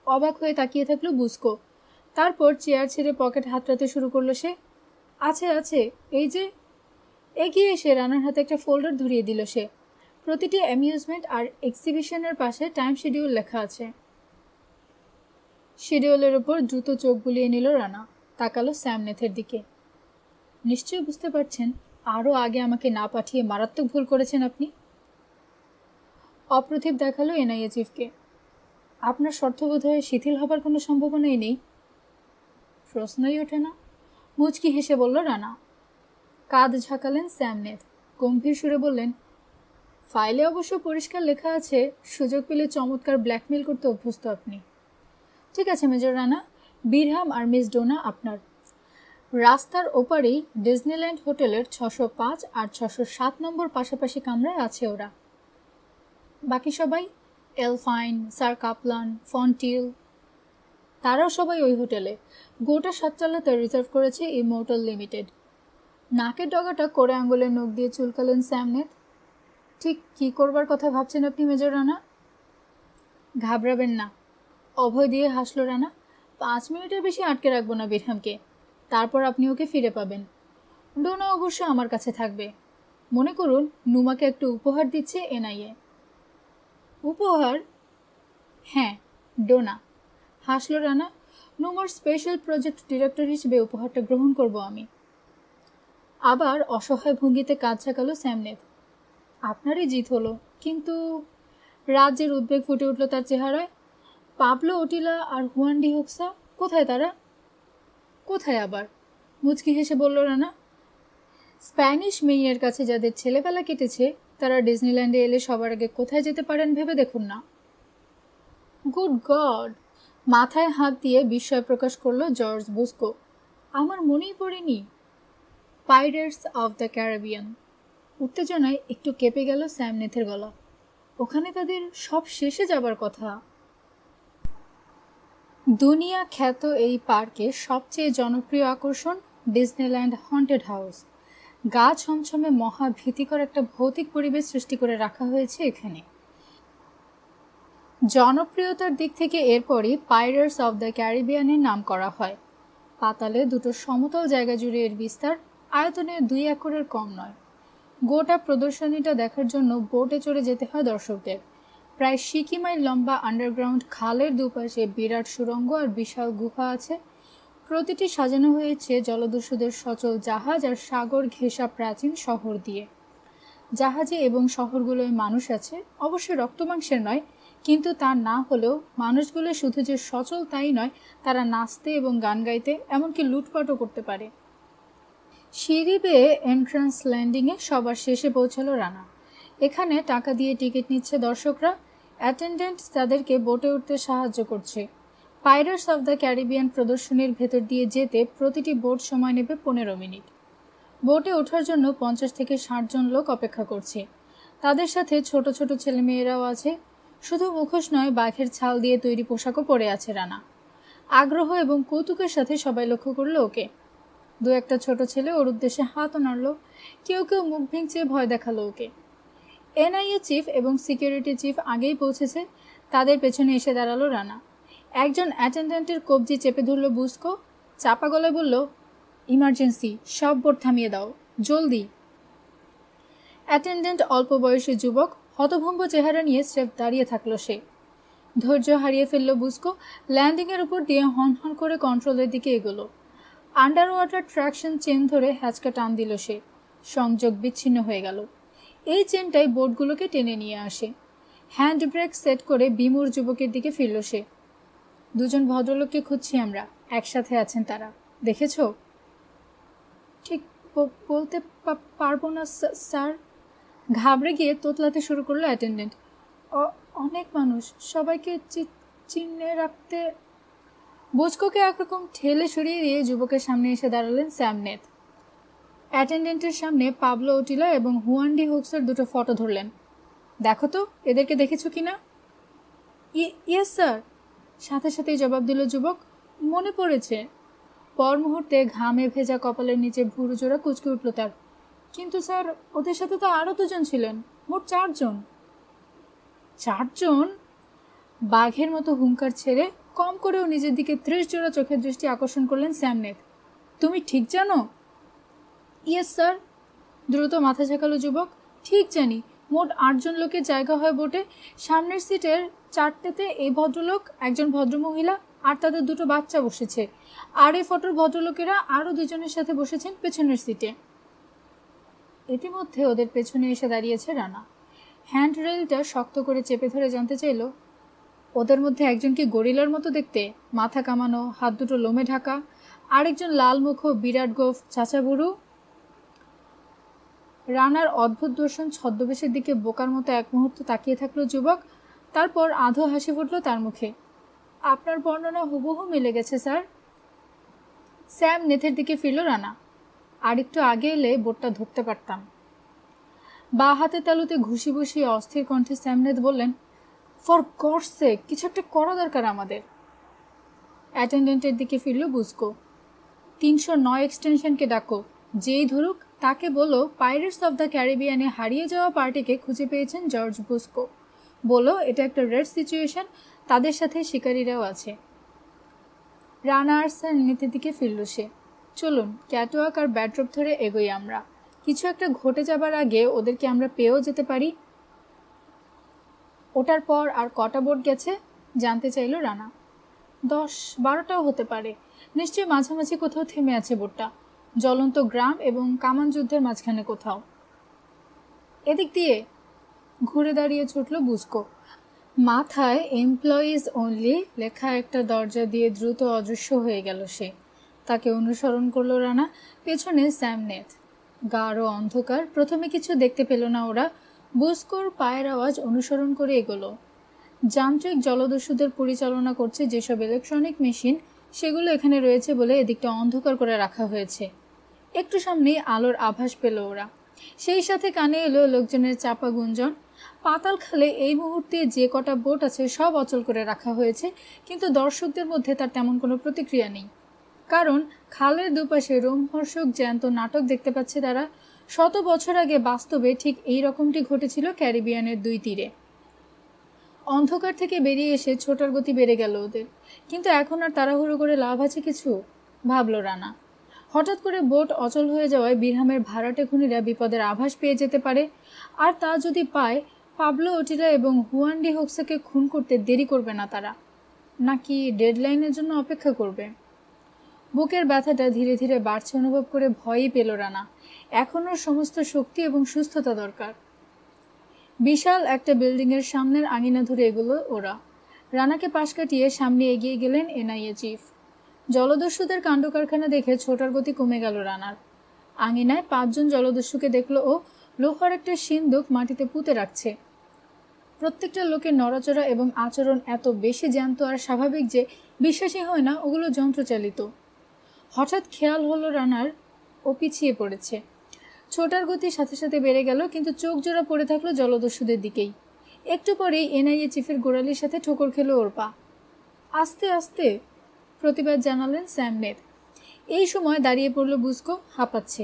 অবাক হয়ে তাকিয়ে থাকলো বুস্কো। তারপর চেয়ার ছেড়ে পকেট হাতড়াতে শুরু করলো সে। আছে আছে, এই যে। এগিয়ে এসে রানার হাতে একটা ফোল্ডার ধরিয়ে দিল সে। প্রতিটি অ্যামিউজমেন্ট আর এক্সিবিশনের পাশে টাইম শিডিউল লেখা আছে। শিডিউলের ওপর দ্রুত চোখ বুলিয়ে নিল রানা, তাকালো স্যামনেথের দিকে। নিশ্চয়ই বুঝতে পারছেন আরও আগে আমাকে না পাঠিয়ে মারাত্মক ভুল করেছেন আপনি। অপ্রতিভ দেখালো এনআইএ চিফকে। আপনার শর্ত বোধহয় শিথিল হবার কোনো সম্ভাবনাই নেই। প্রশ্নই ওঠে না, মুচকি হেসে বলল রানা। কাঁধ ঝাঁকালেন স্যামনেথ, গম্ভীর সুরে বললেন, ফাইলে অবশ্য পরিষ্কার লেখা আছে সুযোগ পেলে চমৎকার ব্ল্যাকমেল করতে অভ্যস্ত আপনি। ঠিক আছে মেজর রানা, বিরহাম আর মিস ডোনা আপনার। রাস্তার ওপারেই ডিজনিল্যান্ড হোটেলের 605 আর 607 নম্বর পাশাপাশি কামরায় আছে ওরা। বাকি সবাই এলফাইন, স্যার কাপলান, ফন্টিল, তারাও সবাই ওই হোটেলে। গোটা সাতচালাতে রিজার্ভ করেছে ইমোর্টাল লিমিটেড। নাকের ডগাটা করে আঙ্গুলের নখ দিয়ে চুলকালেন স্যামনেথ। ঠিক কি করবার কথা ভাবছেন আপনি মেজর রানা? ঘাবড়াবেন না, অভয় দিয়ে হাসল রানা। 5 মিনিটের বেশি আটকে রাখবো না বিরহামকে, তারপর আপনি ওকে ফিরে পাবেন। ডোনা অবশ্য আমার কাছে থাকবে। মনে করুন নুমাকে একটু উপহার দিচ্ছে এনআইএ। উপহার? হ্যাঁ, ডোনা। হাসল রানা। নুমার স্পেশাল প্রজেক্ট ডিরেক্টর হিসেবে উপহারটা গ্রহণ করব আমি। আবার অসহায় ভঙ্গিতে কাজ ঝাঁকালো স্যামনেথ। আপনারই জিত হলো, কিন্তু রাজ্যের উদ্বেগ ফুটে উঠল তার চেহারায়। পাবলো ওটিলা আর হুয়ান ডি হোক্সা কোথায় তারা? কোথায় আবার? মুচকি হেসে বলল রানা। স্প্যানিশ মেয়ের কাছে যাদের ছেলেবেলা কেটেছে তারা ডিজনিল্যান্ডে এলে সবার আগে কোথায় যেতে পারেন ভেবে দেখুন না। Good god! মাথায় হাত দিয়ে বিস্ময় প্রকাশ করল জর্জ বুস্কো। আমার মনেই পড়েনি। Pirates of the Caribbean. উত্তেজনায় একটু কেঁপে গেল স্যামনেথের গলা। ওখানে তাদের সব শেষে যাবার কথা। দুনিয়া খ্যাত এই পার্কের সবচেয়ে জনপ্রিয় আকর্ষণ ডিজনিল্যান্ড হন্টেড হাউস। গা ছমছমে মহা ভীতিকর একটা ভৌতিক পরিবেশ সৃষ্টি করে রাখা হয়েছে এখানে। জনপ্রিয়তার দিক থেকে এরপরই পাইরেটস অফ দ্য ক্যারিবিয়ানের নাম করা হয়। পাতালে দুটো সমতল জায়গা জুড়ে এর বিস্তার, আয়তনে 2 একরের কম নয়। গোটা প্রদর্শনীটা দেখার জন্য বোটে চড়ে যেতে হয় দর্শকদের। প্রায় 60 মাইল লম্বা আন্ডারগ্রাউন্ড খালের দুপাশে বিরাট সুড়ঙ্গ আর বিশাল গুহা আছে। প্রতিটি সাজানো হয়েছে জলদস্যুদের সচল জাহাজ আর সাগর ঘেঁষা প্রাচীন শহর দিয়ে। জাহাজে এবং শহরগুলোয় মানুষ আছে, অবশ্য রক্তমাংসের নয়, কিন্তু তা না হলেও মানুষগুলো শুধু যে সচল তাই নয়, তারা নাচতে এবং গান গাইতে, এমনকি লুটপাটও করতে পারে। সিঁড়ি বেয়ে এন্ট্রান্স ল্যান্ডিংয়ে সবার শেষে পৌঁছালো রানা। এখানে টাকা দিয়ে টিকিট নিচ্ছে দর্শকরা। অ্যাটেন্ডেন্ট তাদেরকে বোটে উঠতে সাহায্য করছে। পাইরেটস অফ দ্য ক্যারিবিয়ান প্রদর্শনীর ভেতর দিয়ে যেতে প্রতিটি বোট সময় নেবে 15 মিনিট। বোটে ওঠার জন্য 50 থেকে 60 জন লোক অপেক্ষা করছে। তাদের সাথে ছোট ছোট ছেলেমেয়েরাও আছে। শুধু মুখোশ নয়, বাঘের ছাল দিয়ে তৈরি পোশাকও পরে আছে রানা। আগ্রহ এবং কৌতুকের সাথে সবাই লক্ষ্য করলো ওকে। 2-একটা ছোট ছেলে ওর উদ্দেশ্যে হাতও নাড়ল। কেউ কেউ মুখ ভেঙচে ভয় দেখালো ওকে। এনআইএ চিফ এবং সিকিউরিটি চিফ আগেই পৌঁছেছে। তাদের পেছনে এসে দাঁড়ালো রানা। একজন অ্যাটেন্ডেন্টের কবজি চেপে ধরল বুস্কো। চাপা গলায় বলল, ইমার্জেন্সি, সব বোট থামিয়ে দাও, জলদি। অ্যাটেন্ডেন্ট অল্প বয়সী যুবক, হতভম্ব চেহারা নিয়ে স্রেফ দাঁড়িয়ে থাকলো সে। ধৈর্য হারিয়ে ফেলল বুস্কো। ল্যান্ডিংয়ের উপর দিয়ে হন হন করে কন্ট্রোলের দিকে এগোলো। আন্ডার ওয়াটার ট্র্যাকশন চেন ধরে হ্যাচকা টান দিল সে। সংযোগ বিচ্ছিন্ন হয়ে গেল। এই চেনটাই বোটগুলোকে টেনে নিয়ে আসে। হ্যান্ড ব্রেক সেট করে বিমূঢ় যুবকের দিকে ফিরল সে। 2 জন ভদ্রলোককে খুঁজছি আমরা, একসাথে আছেন তারা, দেখেছ? ঠিক বলতে পারবো না স্যার। ঘাবড়ে গিয়ে তোতলাতে শুরু করলো অ্যাটেন্ডেন্ট। অনেক মানুষ, সবাইকে চিনে রাখতে। বুস্কোকে একরকম ঠেলে সরিয়ে দিয়ে যুবকের সামনে এসে দাঁড়ালেন স্যামনেথ। অ্যাটেন্ডেন্টের সামনে পাবলো ওটিলা এবং হুয়ান ডি হোক্সের 2টো ফটো ধরলেন। দেখো তো এদেরকে দেখেছো কিনা? ইয়েস স্যার, সাথে সাথেই জবাব দিল যুবক। মনে পড়েছে। পর মুহূর্তে ঘামে ভেজা কপালের নিচে ভুরু জোড়া কুঁচকে উঠল তার। কিন্তু স্যার, ওদের সাথে তো আরও 2 জন ছিলেন, মোট 4 জন। 4 জন? বাঘের মতো হুঙ্কার ছেড়ে কম করেও নিজের দিকে 30 জোড়া চোখের দৃষ্টি আকর্ষণ করলেন স্যামনেথ। তুমি ঠিক জানো? ইয়েস স্যার, দ্রুত মাথা ঝাঁকালো যুবক। ঠিক জানি। মোট 8 জন লোকের জায়গা হয় বোটে। সামনের সিটের 4টেতে এই ভদ্রলোক, একজন ভদ্রমহিলা আর তাদের 2টো বাচ্চা বসেছে। আর এই ফটোর ভদ্রলোকেরা আরও 2 জনের সাথে বসেছেন পেছনের সিটে। ইতিমধ্যে ওদের পেছনে এসে দাঁড়িয়েছে রানা। হ্যান্ড রেলটা শক্ত করে চেপে ধরে জানতে চাইল, ওদের মধ্যে একজন কি গরিলার মতো দেখতে, মাথা কামানো, হাত 2টো লোমে ঢাকা, আরেকজন লাল মুখো বিরাট গোফ চাচা বুড়ো? রানার অদ্ভুত দর্শন ছদ্মবেশের দিকে বোকার মতো এক মুহূর্ত তাকিয়ে থাকলো যুবক। তারপর আধো হাসি ফুটল তার মুখে। আপনার বর্ণনা হুবহু মিলে গেছে স্যার। স্যাম নেথের দিকে ফিরল রানা। আরেকটু আগে এলে বোটটা ধরতে পারতাম। বা হাতে তালুতে ঘুষি বসিয়ে অস্থির কণ্ঠে স্যামনেথ বললেন, ফর গডস সেক, কিছু একটা করা দরকার আমাদের। অ্যাটেন্ডেন্টের দিকে ফিরল বুস্কো। 309 এক্সটেনশনকে ডাকো, যেই ধরুক তাকে বলো পাইরেটস অফ দ্য ক্যারিবিয়ানে হারিয়ে যাওয়া পার্টিকে খুঁজে পেয়েছেন জর্জ বুস্কো। বলো এটা একটা রেড সিচুয়েশন, তাদের সাথে শিকারীরাও আছে। রানা আর স্যামনেথের দিকে ফিরল সে। চলুন ক্যাটওয়াক আর ব্যাড্রপ ধরে এগোই আমরা। কিছু একটা ঘটে যাবার আগে ওদেরকে আমরা পেয়েও যেতে পারি। ওটার পর আর কটা বোট গেছে জানতে চাইল রানা। 10-12টাও হতে পারে, নিশ্চয়ই মাঝামাঝি কোথাও থেমে আছে বোটটা, জ্বলন্ত গ্রাম এবং কামান যুদ্ধের মাঝখানে কোথাও। এদিক দিয়ে ঘুরে দাঁড়িয়ে ছুটল বুস্কো। মাথায় এমপ্লয়িজ অনলি লেখা একটা দরজা দিয়ে দ্রুত অদৃশ্য হয়ে গেল সে। তাকে অনুসরণ করল রানা, পেছনে স্যামনেথ। গাঢ় অন্ধকার, প্রথমে কিছু দেখতে পেল না ওরা। বুস্কোর পায়ের আওয়াজ অনুসরণ করে এগোলো। যান্ত্রিক জলদস্যুদের পরিচালনা করছে যেসব ইলেকট্রনিক মেশিন, সেগুলো এখানে রয়েছে বলে এদিকটা অন্ধকার করে রাখা হয়েছে। একটু সামনেই আলোর আভাস পেল ওরা। সেই সাথে কানে এলো লোকজনের চাপা গুঞ্জন। পাতাল খালে এই মুহূর্তে যে কটা বোট আছে সব অচল করে রাখা হয়েছে, কিন্তু দর্শকদের মধ্যে তার তেমন কোনো প্রতিক্রিয়া নেই। কারণ খালের দুপাশে রোমহর্ষক জ্যান্ত নাটক দেখতে পাচ্ছে তারা। 100 বছর আগে বাস্তবে ঠিক এই রকমটি ঘটেছিল ক্যারিবিয়ানের 2 তীরে। অন্ধকার থেকে বেরিয়ে এসে ছোটার গতি বেড়ে গেল ওদের। কিন্তু এখন আর তাড়াহুড়ো করে লাভ আছে কিছু, ভাবল রানা। হঠাৎ করে বোট অচল হয়ে যাওয়ায় বিরহামের ভাড়াটে খুনিরা বিপদের আভাস পেয়ে যেতে পারে। আর তা যদি পায়, পাবলো ওটিলা এবং হুয়ান ডি হোক্সাকে খুন করতে দেরি করবে না তারা, নাকি ডেডলাইনের জন্য অপেক্ষা করবে। বুকের ব্যথাটা ধীরে ধীরে বাড়ছে অনুভব করে ভয়ই পেল রানা। এখন ওর সমস্ত শক্তি এবং সুস্থতা দরকার। বিশাল একটা বিল্ডিংয়ের সামনের আঙিনা ধরে এগুলো ওরা। রানাকে পাশ কাটিয়ে সামনে এগিয়ে গেলেন এনআইএ চিফ। জলদস্যুদের কাণ্ড কারখানা দেখে ছোটার গতি কমে গেল রানার। আঙিনায় 5 জন জলদস্যুকে দেখলো ও, লোহার একটা সিন্দুক মাটিতে পুঁতে রাখছে। প্রত্যেকটা লোকের নড়াচড়া এবং আচরণ এত বেশি জ্যান্ত আর স্বাভাবিক যে বিশ্বাসই হয় না ওগুলো যন্ত্রচালিত। হঠাৎ খেয়াল হলো রানার ও পিছিয়ে পড়েছে। ছোটার গতির সাথে সাথে বেড়ে গেল, কিন্তু চোখ জোড়া পড়ে থাকলো জলদস্যুদের দিকেই। একটু পরেই এনআইএ চিফের গোড়ালির সাথে ঠোকর খেলো ওর পা। আস্তে আস্তে, প্রতিবাদ জানালেন স্যামনেথ। এই সময় দাঁড়িয়ে পড়ল বুস্কো, হাঁপাচ্ছে।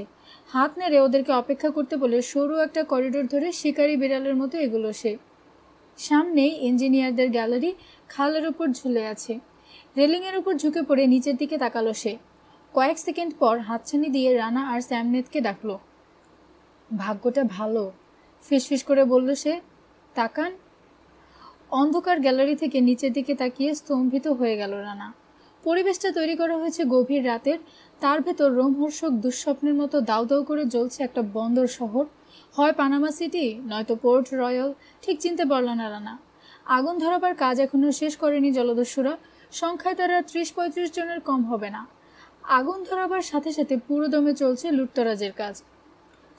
হাত নেড়ে ওদেরকে অপেক্ষা করতে বলে সরু একটা করিডোর ধরে শিকারি বিড়ালের মতো এগুলো সে। সামনেই ইঞ্জিনিয়ারদের গ্যালারি খালের উপর ঝুলে আছে। রেলিংয়ের উপর ঝুঁকে পড়ে নিচের দিকে তাকালো সে। কয়েক সেকেন্ড পর হাতছানি দিয়ে রানা আর স্যামনেথকে ডাকলো। ভাগ্যটা ভালো, ফিসফিস করে বলল সে। তাকান। অন্ধকার গ্যালারি থেকে নিচের দিকে তাকিয়ে স্তম্ভিত হয়ে গেল রানা। পরিবেশটা তৈরি করা হয়েছে গভীর রাতের। তার ভেতর রোমহর্ষক দুঃস্বপ্নের মতো দাউ দাউ করে জ্বলছে একটা বন্দর শহর, হয় পানামা সিটি নয়তো পোর্ট রয়্যাল, ঠিক চিনতে পারল না রানা। আগুন ধরাবার কাজ এখনো শেষ করেনি জলদস্যুরা। সংখ্যায় তারা 30-35 জনের কম হবে না। আগুন ধরাবার সাথে সাথে পুরো দমে চলছে লুটতরাজের কাজ।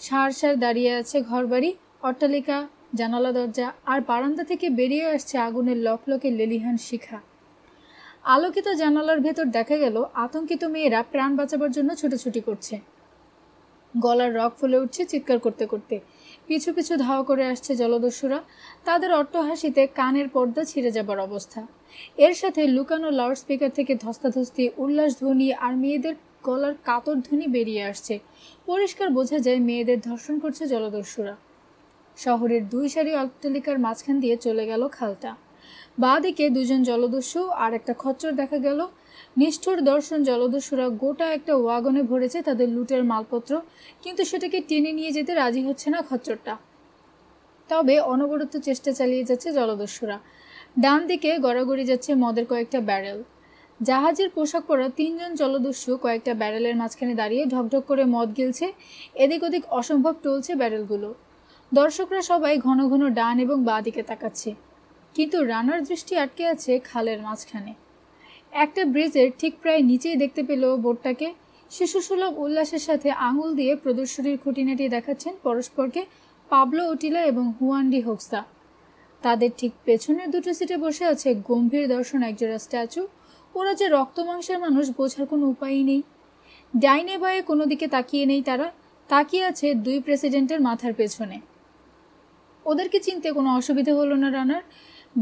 সার সার দাঁড়িয়ে আছে ঘরবাড়ি, অট্টালিকা, জানালা দরজা, আর বারান্দা থেকে বেরিয়ে আসছে আগুনের লকলকে লেলিহান শিখা। আলোকিত জানালার ভেতর দেখা গেল আতঙ্কিত মেয়েরা প্রাণ বাঁচাবার জন্য ছুটোছুটি করছে। গলার রগ ফুলে উঠছে চিৎকার করতে করতে। পিছু পিছু ধাওয়া করে আসছে জলদস্যুরা। তাদের অট্টহাসিতে কানের পর্দা ছিঁড়ে যাবার অবস্থা। এর সাথে লুকানো লাউড স্পিকার থেকে ধস্তাধস্তি, উল্লাস ধ্বনি আর মেয়েদের গলার কাতর ধ্বনি বেরিয়ে আসছে। পরিষ্কার বোঝা যায় মেয়েদের ধর্ষণ করছে জলদস্যুরা। শহরের 2 সারি অট্টালিকার মাঝখান দিয়ে চলে গেল খালটা। বাঁ দিকে 2 জন জলদস্যু আর একটা খচ্চর দেখা গেল। নিষ্ঠুর দর্শন জলদস্যুরা গোটা একটা ওয়াগনে ভরেছে তাদের লুটের মালপত্র, কিন্তু সেটাকে টেনে নিয়ে যেতে রাজি হচ্ছে না খচ্চরটা। তবে অনবরত চেষ্টা চালিয়ে যাচ্ছে জলদস্যুরা। ডান দিকে গড়াগড়ি যাচ্ছে মদের কয়েকটা ব্যারেল। জাহাজের পোশাক পরা 3 জন জলদস্যু কয়েকটা ব্যারেলের মাঝখানে দাঁড়িয়ে ঢকঢক করে মদ গিলছে। এদিক ওদিক অসম্ভব টলছে ব্যারেলগুলো। দর্শকরা সবাই ঘন ঘন ডান এবং বাঁ দিকে তাকাচ্ছে, কিন্তু রানার দৃষ্টি আটকে আছে খালের মাঝখানে। একটা ব্রিজের ঠিক প্রায় নিচেই দেখতে পেল বোটটাকে। শিশুসুলভ উল্লাসের সাথে আঙুল দিয়ে প্রদর্শনীর খুঁটিনাটি দেখাচ্ছেন পরস্পরকে পাবলো ওটিলা এবং হুয়ান ডি হোক্সা। তাদের ঠিক পেছনের দুটো সিটে বসে আছে গম্ভীর দর্শন একজোড়া স্ট্যাচু। ওরা যে রক্ত মাংসের মানুষ বোঝার কোনো উপায়ই নেই। ডাইনে বায়ে কোনো দিকে তাকিয়ে নেই, তারা তাকিয়ে আছে দুই প্রেসিডেন্টের মাথার পেছনে। ওদেরকে চিনতে কোনো অসুবিধা হলো না রানার।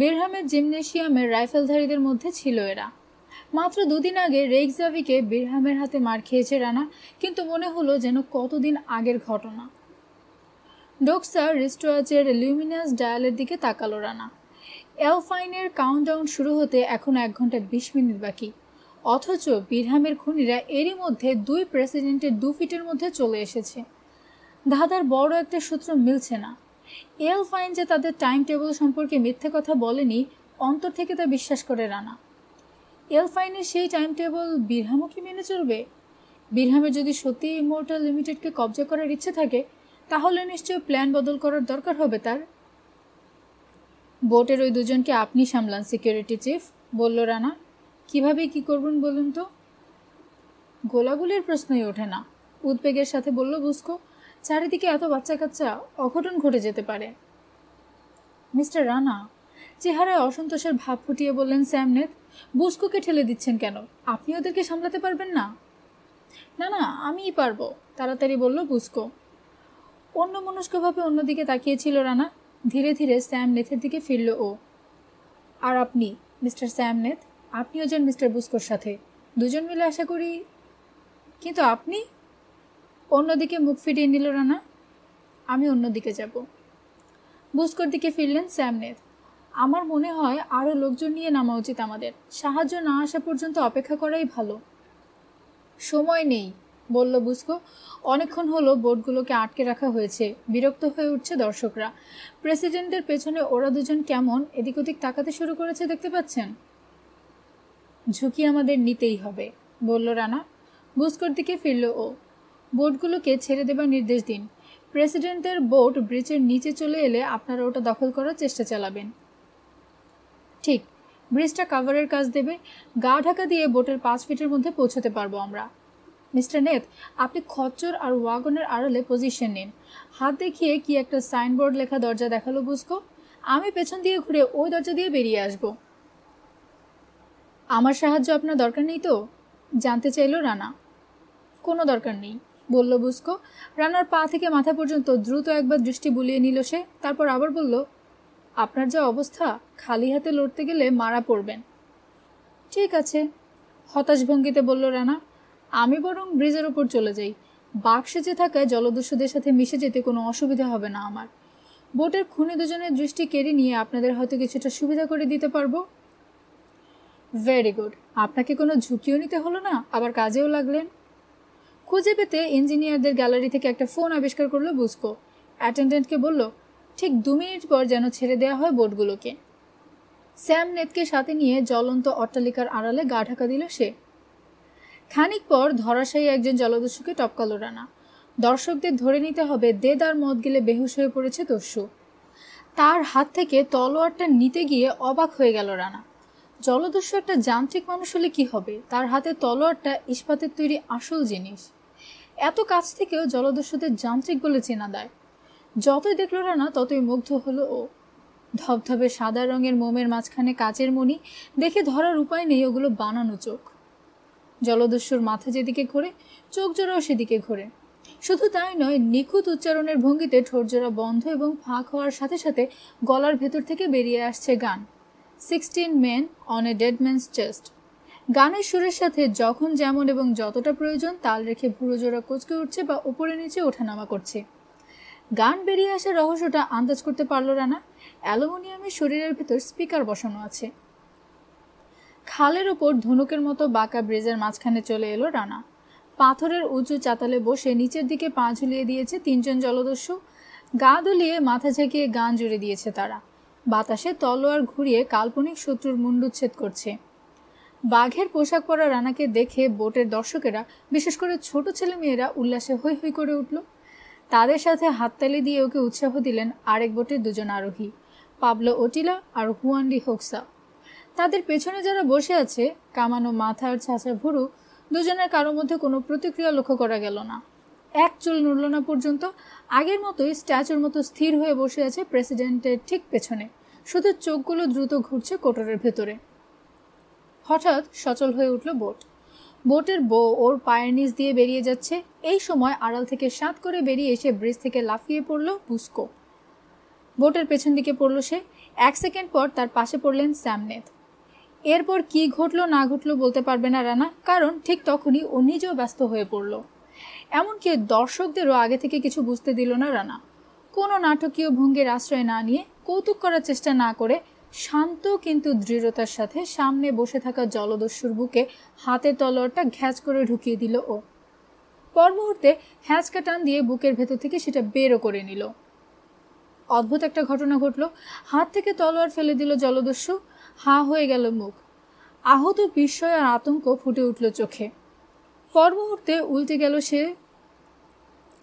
বিরহামের জিমনেশিয়ামের রাইফেলধারীদের মধ্যে ছিল এরা। মাত্র দুদিন আগে রেইকজাভিকে বিরহামের হাতে মার খেয়েছে রানা, কিন্তু মনে হলো যেন কতদিন আগের ঘটনা। ডোকসা রিস্টোয়াচের লুমিনাস ডায়ালের দিকে তাকালো রানা। এলফাইনের কাউন্টডাউন শুরু হতে এখন 1 ঘন্টা 20 মিনিট বাকি, অথচ বিরহামের খুনিরা এরই মধ্যে দুই প্রেসিডেন্টের 2 ফিটের মধ্যে চলে এসেছে। ধাঁধার বড় একটা সূত্র মিলছে না। এলফাইন যে তাদের টাইম টেবিল সম্পর্কে মিথ্যে কথা বলেনি, অন্তর থেকে তা বিশ্বাস করে রানা। এলফাইনের সেই টাইম টেবিল বিরহামও কি মেনে চলবে? বিরহামের যদি সত্যি ইমোর্টাল লিমিটেডকে কবজা করার ইচ্ছে থাকে, তাহলে নিশ্চয় প্ল্যান বদল করার দরকার হবে তার। বোটের ওই দুজনকে আপনি সামলান সিকিউরিটি চিফ, বলল রানা। কিভাবে কি করবেন বলুন তো? গোলাগুলির প্রশ্নই ওঠে না, উদ্বেগের সাথে বলল বুস্কো। চারিদিকে এত বাচ্চা কাচ্চা, অঘটন ঘটে যেতে পারে। মিস্টার রানা, চেহারায় অসন্তোষের ভাব ফুটিয়ে বললেন স্যামনেট। বুস্কোকে ঠেলে দিচ্ছেন কেন? আপনি ওদেরকে সামলাতে পারবেন না? না না, আমিই পারবো, তাড়াতাড়ি বলল বুস্কো। অন্যমনস্কভাবে অন্যদিকে তাকিয়েছিল রানা। ধীরে ধীরে স্যামনেথের দিকে ফিরল ও। আর আপনি মিস্টার স্যামনেথ, আপনিও যান মিস্টার বুস্কোর সাথে, দুজন মিলে আশা করি। কিন্তু আপনি? অন্যদিকে মুখ ফিরিয়ে নিল রানা। আমি অন্যদিকে যাব। বুস্কোর দিকে ফিরলেন স্যামনেথ। আমার মনে হয় আরও লোকজন নিয়ে নামা উচিত আমাদের। সাহায্য না আসা পর্যন্ত অপেক্ষা করাই ভালো। সময় নেই, বলল বুস্কো। অনেকক্ষণ হলো বোটগুলোকে আটকে রাখা হয়েছে, বিরক্ত হয়ে উঠছে দর্শকরা। প্রেসিডেন্টের পেছনে ওরা দুজন কেমন এদিক ওদিক তাকাতে শুরু করেছে, দেখতে পাচ্ছেন? ঝুঁকি আমাদের নিতেই হবে, বলল রানা। বুস্কোর দিকে ফিরল ও। বোটগুলোকে ছেড়ে দেবার নির্দেশ দিন। প্রেসিডেন্টের বোট ব্রিজের নিচে চলে এলে আপনারা ওটা দখল করার চেষ্টা চালাবেন। ঠিক, ব্রিজটা কাভারের কাজ দেবে। গা ঢাকা দিয়ে বোটের 5 ফিটের মধ্যে পৌঁছতে পারবো আমরা। মিস্টার নেথ, আপনি খচ্চর আর ওয়াগনের আড়ালে পজিশন নিন। হাত দেখিয়ে কি একটা সাইনবোর্ড লেখা দরজা দেখালো বুস্কো। আমি পেছন দিয়ে ঘুরে ওই দরজা দিয়ে বেরিয়ে আসব। আমার সাহায্য আপনার দরকার নেই তো? জানতে চাইল রানা। কোনো দরকার নেই, বলল বুস্কো। রানার পা থেকে মাথা পর্যন্ত দ্রুত একবার দৃষ্টি বুলিয়ে নিল সে। তারপর আবার বলল, আপনার যা অবস্থা, খালি হাতে লড়তে গেলে মারা পড়বেন। ঠিক আছে, হতাশ ভঙ্গিতে বলল রানা। আমি বরং ব্রিজের ওপর চলে যাই। বাঘ সেজে থাকায় জলদস্যুদের সাথে মিশে যেতে কোনো অসুবিধা হবে না আমার। বোটের খুনি দুজনের দৃষ্টি কেড়ে নিয়ে আপনাদের হয়তো কিছুটা সুবিধা করে দিতে পারবো। ভেরি গুড, আপনাকে কোনো ঝুঁকিও নিতে হলো না, আবার কাজেও লাগলেন। খুঁজে পেতে ইঞ্জিনিয়ারদের গ্যালারি থেকে একটা ফোন আবিষ্কার করলো বুস্কো। অ্যাটেন্ডেন্টকে বলল, ঠিক 2 মিনিট পর যেন ছেড়ে দেওয়া হয় বোটগুলোকে। স্যামনেথকে সাথে নিয়ে জ্বলন্ত অট্টালিকার আড়ালে গা ঢাকা দিল সে। খানিক পর ধরাশায়ী একজন জলদস্যুকে টপকালো রানা। দর্শকদের ধরে নিতে হবে দেদার মদ গেলে বেহুশ হয়ে পড়েছে দস্যু। তার হাত থেকে তলোয়ারটা নিতে গিয়ে অবাক হয়ে গেল রানা। জলদস্যু একটা যান্ত্রিক মানুষ হলে কি হবে, তার হাতে তলোয়ারটা ইস্পাতের তৈরি আসল জিনিস। এত কাছ থেকেও জলদস্যুদের যান্ত্রিক বলে চেনা দেয়। যতই দেখল রানা ততই মুগ্ধ হলো ও। ধবধবে সাদা রঙের মোমের মাঝখানে কাচের মণি, দেখে ধরার উপায় নেই ওগুলো বানানো চোখ। জলদস্যুর মাথা যেদিকে ঘোরে, চোখ জোড়াও সেদিকে ঘোরে। শুধু তাই নয়, নিখুঁত উচ্চারণের ভঙ্গিতে ঠোঁটজোড়া বন্ধ এবং ফাঁক হওয়ার সাথে সাথে গলার ভেতর থেকে বেরিয়ে আসছে গান, 16 men on a dead man's chest। গানের সুরের সাথে যখন যেমন এবং যতটা প্রয়োজন তাল রেখে ভুরো জোড়া কোচকে উঠছে বা উপরে নিচে ওঠানামা করছে। গান বেরিয়ে আসার রহস্যটা আন্দাজ করতে পারল রানা। অ্যালুমিনিয়ামের শরীরের ভেতর স্পিকার বসানো আছে। খালের ওপর ধনুকের মতো বাঁকা ব্রিজের মাঝখানে চলে এলো রানা। পাথরের উঁচু চাতালে বসে নিচের দিকে পা ঝুলিয়ে দিয়েছে 3 জন জলদস্যু। গা দুলিয়ে মাথা ঝাঁকিয়ে গান জুড়ে দিয়েছে তারা। বাতাসে তলোয়ার ঘুরিয়ে কাল্পনিক শত্রুর মুন্ডুচ্ছেদ করছে। বাঘের পোশাক পরা রানাকে দেখে বোটের দর্শকেরা, বিশেষ করে ছোট ছেলেমেয়েরা উল্লাসে হৈ হৈ করে উঠল। তাদের সাথে হাততালি দিয়ে ওকে উৎসাহ দিলেন আরেক বোটের 2 জন আরোহী, পাবলো ওটিলা আর হুয়ান ডি হোক্সা। তাদের পেছনে যারা বসে আছে, কামানো মাথা আর ছাঁচা ভুরু, দুজনের কারো মধ্যে কোনো প্রতিক্রিয়া লক্ষ্য করা গেল না। এক চুল নড়ল না পর্যন্ত। আগের মতোই স্ট্যাচুর মতো স্থির হয়ে বসে আছে প্রেসিডেন্টের ঠিক পেছনে, শুধু চোখগুলো দ্রুত ঘুরছে কোটরের ভেতরে। হঠাৎ সচল হয়ে উঠল বোট। বোটের বউ ওর পায়ের নিচ দিয়ে বেরিয়ে যাচ্ছে। এই সময় আড়াল থেকে সাত করে বেরিয়ে এসে ব্রিজ থেকে লাফিয়ে পড়ল বুস্কো। বোটের পেছন দিকে পড়ল সে। 1 সেকেন্ড পর তার পাশে পড়লেন স্যামনেথ। এরপর কি ঘটলো না ঘটলো বলতে পারবে না রানা, কারণ ঠিক তখনই ও নিজেও ব্যস্ত হয়ে পড়ল। এমনকি দর্শকদেরও আগে থেকে কিছু বুঝতে দিল না রানা। কোনো নাটকীয় ভঙ্গির আশ্রয় না নিয়ে, কৌতুক করার চেষ্টা না করে, শান্ত কিন্তু দৃঢ়তার সাথে সামনে বসে থাকা জলদস্যুর বুকে হাতের তলোয়ারটা ঘ্যাঁচ করে ঢুকিয়ে দিল ও। পর মুহূর্তে হ্যাঁচকা টান দিয়ে বুকের ভেতর থেকে সেটা বেরও করে নিল। অদ্ভুত একটা ঘটনা ঘটল। হাত থেকে তলোয়ার ফেলে দিল জলদস্যু। হা হয়ে গেল মুখ। আহত বিস্ময় আর আতঙ্ক ফুটে উঠল চোখে। পর মুহূর্তে উল্টে গেল সে।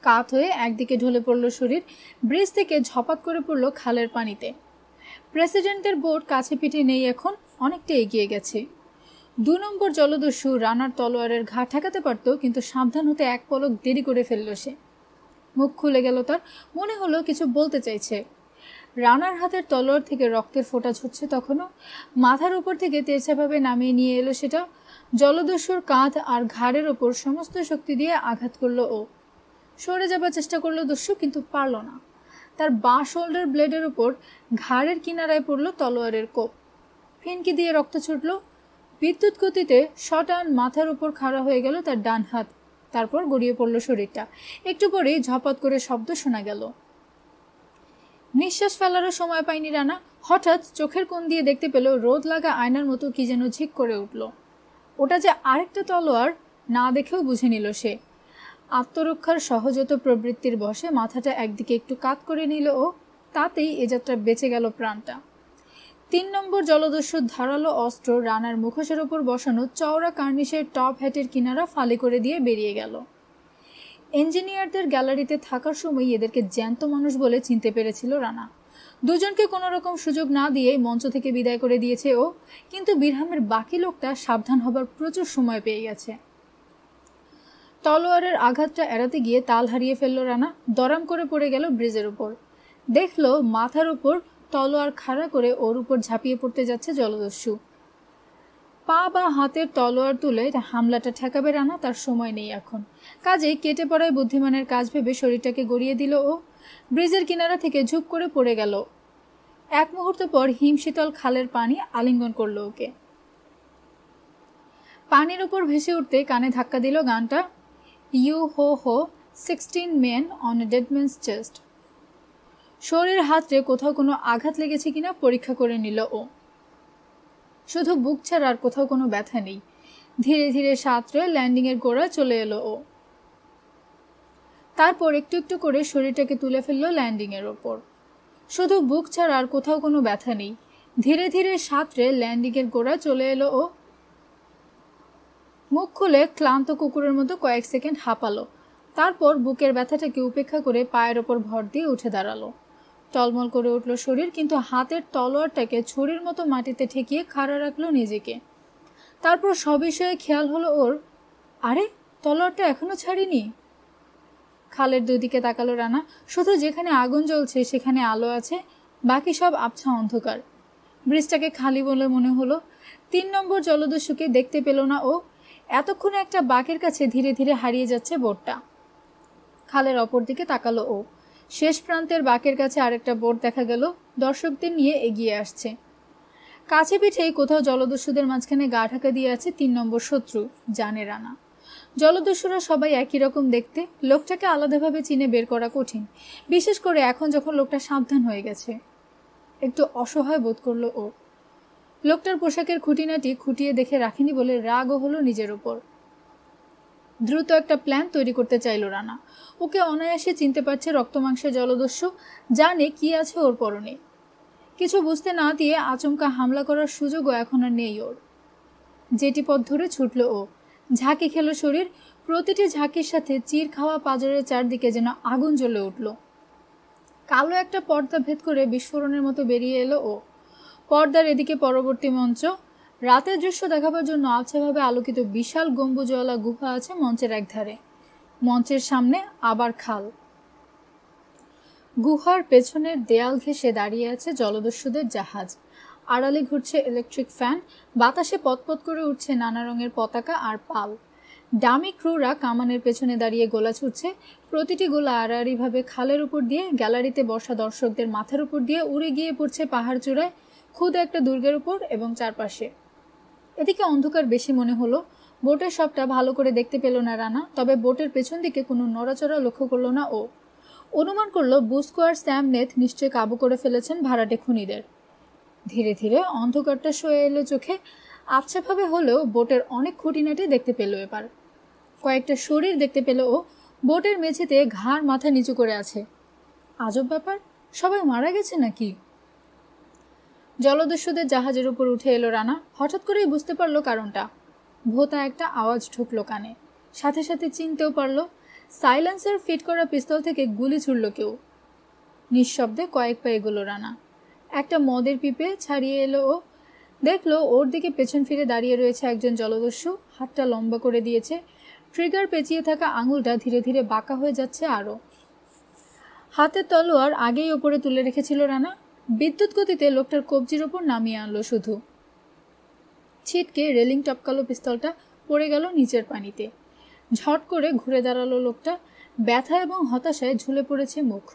কাত হয়ে একদিকে ঢলে পড়ল শরীর। ব্রিজ থেকে ঝপাত করে পড়ল খালের পানিতে। প্রেসিডেন্টের বোট কাছে পিঠে নেই এখন, অনেকটা এগিয়ে গেছে। 2 নম্বর জলদস্যু রানার তলোয়ারের ঘা ঠেকাতে পারত, কিন্তু সাবধান হতে এক পলক দেরি করে ফেলল সে। মুখ খুলে গেল তার। মনে হলো কিছু বলতে চাইছে। রানার হাতের তলোয়ার থেকে রক্তের ফোঁটা ঝরছে তখনও। মাথার উপর থেকে তেরছাভাবে নামিয়ে নিয়ে এলো সেটা। জলদস্যুর কাঁধ আর ঘাড়ের ওপর সমস্ত শক্তি দিয়ে আঘাত করলো ও। সরে যাবার চেষ্টা করলো দস্যু, কিন্তু পারল না। তার বাঁ শোল্ডার ব্লেডের উপর ঘাড়ের কিনারায় পড়ল তলোয়ারের কোপ। ফিনকি দিয়ে রক্ত ছুটল। বিদ্যুৎ গতিতে শটান মাথার উপর খাড়া হয়ে গেল তার ডান হাত। তারপর গড়িয়ে পড়ল শরীরটা। একটু পরেই ঝপাত করে শব্দ শোনা গেল। নিঃশ্বাস ফেলারও সময় পায়নি রানা। হঠাৎ চোখের কোণ দিয়ে দেখতে পেল রোদ লাগা আয়নার মতো কি যেন ঝিক করে উঠল। ওটা যে আরেকটা তলোয়ার না দেখেও বুঝে নিল সে। আত্মরক্ষার সহজত প্রবৃত্তির বশে মাথাটা একদিকে একটু কাত করে নিল ও। তাতেই এ যাত্রা বেঁচে গেল প্রাণটা। 3 নম্বর জলদস্যুর ধারালো অস্ত্র রানার মুখোশের ওপর বসানো চওড়া কার্নিশের টপ হ্যাটের কিনারা ফালি করে দিয়ে বেরিয়ে গেল। ইঞ্জিনিয়ারদের গ্যালারিতে থাকার সময় এদেরকে জ্যান্ত মানুষ বলে চিনতে পেরেছিল রানা। দুজনকে কোনো রকম সুযোগ না দিয়ে মঞ্চ থেকে বিদায় করে দিয়েছে ও। কিন্তু বিরহামের বাকি লোকটা সাবধান হবার প্রচুর সময় পেয়ে গেছে। তলোয়ারের আঘাতটা এড়াতে গিয়ে তাল হারিয়ে ফেলল রানা। দরাম করে পড়ে গেল ব্রিজের উপর। দেখলো মাথার উপর তলোয়ার খাড়া করে ওর উপর ঝাঁপিয়ে পড়তে যাচ্ছে জলদস্যু। পা বা হাতের তলোয়ার তুলে হামলাটা ঠেকাবে রানা, তার সময় নেই এখন। কাজেই কেটে পড়ায় বুদ্ধিমানের কাজ ভেবে শরীরটাকে গড়িয়ে দিল ও। ব্রিজের কিনারা থেকে ঝুপ করে পড়ে গেল। এক মুহূর্ত পর হিমশীতল খালের পানি আলিঙ্গন করল ওকে। পানির উপর ভেসে উঠতে কানে ধাক্কা দিল গানটা, ইউ হো হো 16 men on a dead man's chest। শরীর হাতড়ে কোথাও কোনো আঘাত লেগেছে কিনা পরীক্ষা করে নিল ও। শুধু বুক ছাড়া আর কোথাও কোনো ব্যথা নেই। ধীরে ধীরে সাঁতরে ল্যান্ডিংয়ের গোড়ায় চলে এলো ও। তারপর একটু একটু করে শরীরটাকে তুলে ফেললো ল্যান্ডিংয়ের ওপর। শুধু বুক ছাড়া আর কোথাও কোনো ব্যথা নেই। ধীরে ধীরে সাঁতরে ল্যান্ডিংয়ের গোড়ায় চলে এলো ও। মুখ খুলে ক্লান্ত কুকুরের মতো কয়েক সেকেন্ড হাঁপালো। তারপর বুকের ব্যথাটাকে উপেক্ষা করে পায়ের ওপর ভর দিয়ে উঠে দাঁড়ালো। টলমল করে উঠল শরীর, কিন্তু হাতের তলোয়ারটাকে ছুরির মতো মাটিতে ঠেকিয়ে খাড়া রাখলো নিজেকে। তারপর সবিষয়ে খেয়াল হলো ওর, আরে তলোয়ারটা এখনো ছাড়িনি। খালের দুদিকে তাকালো রানা। শুধু যেখানে আগুন জ্বলছে সেখানে আলো আছে, বাকি সব আবছা অন্ধকার। ব্রিজটাকে খালি বলে মনে হলো। 3 নম্বর জলদস্যুকে দেখতে পেল না ও। এতক্ষণে একটা বাঁকের কাছে ধীরে ধীরে হারিয়ে যাচ্ছে বোটটা। খালের অপর দিকে তাকালো ও। শেষ প্রান্তের বাঁকের কাছে আরেকটা বোট দেখা গেল, দর্শকদের নিয়ে এগিয়ে আসছে। কাছে পিঠেই কোথাও জলদস্যুদের মাঝখানে গা ঢাকা দিয়ে আছে 3 নম্বর শত্রু, জানে রানা। জলদস্যুরা সবাই একই রকম দেখতে। লোকটাকে আলাদাভাবে চিনে বের করা কঠিন, বিশেষ করে এখন যখন লোকটা সাবধান হয়ে গেছে। একটু অসহায় বোধ করলো ও। লোকটার পোশাকের খুঁটিনাটি খুঁটিয়ে দেখে রাখেনি বলে রাগও হলো নিজের ওপর। দ্রুত একটা প্ল্যান তৈরি করতে চাইল রানা। ওকে অনায়াসে চিনতে পারছে রক্তমাংসের জলদস্যু, জানে কি আছে ওর পরনে। কিছু বুঝতে না দিয়ে আচমকা হামলা করার সুযোগও এখন আর নেই ওর। যেটি পথ ধরে ছুটল ও। ঝাঁকি খেলো শরীর। প্রতিটি ঝাঁকির সাথে চির খাওয়া পাঁজরের চারদিকে যেন আগুন জ্বলে উঠল। কালো একটা পর্দা ভেদ করে বিস্ফোরণের মতো বেরিয়ে এলো ও। পর্দার এদিকে পরবর্তী মঞ্চ। রাতের দৃশ্য দেখাবার জন্য আবছাভাবে আলোকিত বিশাল গম্বুজওয়ালা গুহা আছে মঞ্চের একধারে। মঞ্চের সামনে আবার খাল। গুহার পেছনের দেয়াল ঘেঁষে দাঁড়িয়ে আছে জলদস্যুদের জাহাজ। আড়ালে ঘুরছে ইলেকট্রিক ফ্যান, বাতাসে পতপত করে উঠছে নানা রঙের পতাকা আর পাল। ডামি ক্রুরা কামানের পেছনে দাঁড়িয়ে গোলা ছুটছে। প্রতিটি গোলা আড়াআড়িভাবে খালের উপর দিয়ে, গ্যালারিতে বসা দর্শকদের মাথার উপর দিয়ে উড়ে গিয়ে পড়ছে পাহাড় চূড়ায়, খুদ একটা দুর্গের উপর এবং চারপাশে। এদিকে অন্ধকার বেশি মনে হলো। বোটের সবটা ভালো করে দেখতে পেল না রানা, তবে বোটের পেছন দিকে কোনো নড়াচড়া লক্ষ্য করল না ও। অনুমান করল বুস্কো আর স্যাম নেথ নিশ্চয় কাবু করে ফেলেছেন ভাড়াটে খুনিদের। ধীরে ধীরে অন্ধকারটা সয়ে এলো চোখে। আবছাভাবে হলেও বোটের অনেক খুঁটিনাটি দেখতে পেল এবার। কয়েকটা শরীর দেখতে পেল ও। বোটের মেঝেতে ঘাড় মাথা নিচু করে আছে। আজব ব্যাপার, সবাই মারা গেছে নাকি? জলদস্যুদের জাহাজের উপর উঠে এলো রানা। হঠাৎ করেই বুঝতে পারলো কারণটা। ভোঁতা একটা আওয়াজ ঢুকলো কানে। সাথে সাথে চিনতেও পারলো। সাইলেন্সার ফিট করা পিস্তল থেকে গুলি ছুড়ল কেউ। নিঃশব্দে কয়েক পা এগোলো রানা। একটা মদের পিপে ছাড়িয়ে এলো ও। দেখলো ওর দিকে পেছন ফিরে দাঁড়িয়ে রয়েছে একজন জলদস্যু। হাতটা লম্বা করে দিয়েছে। ট্রিগার পেঁচিয়ে থাকা আঙুলটা ধীরে ধীরে বাঁকা হয়ে যাচ্ছে আরও। হাতের তলোয়ার আগেই ওপরে তুলে রেখেছিল রানা। বিদ্যুৎ গতিতে লোকটার কবজির ওপর নামিয়ে আনলো শুধু। ছিটকে রেলিং টপকালো পিস্তলটা, পড়ে গেল নিচের পানিতে। ঝট করে ঘুরে দাঁড়ালো লোকটা। ব্যথা এবং হতাশায় ঝুলে পড়েছে মুখ।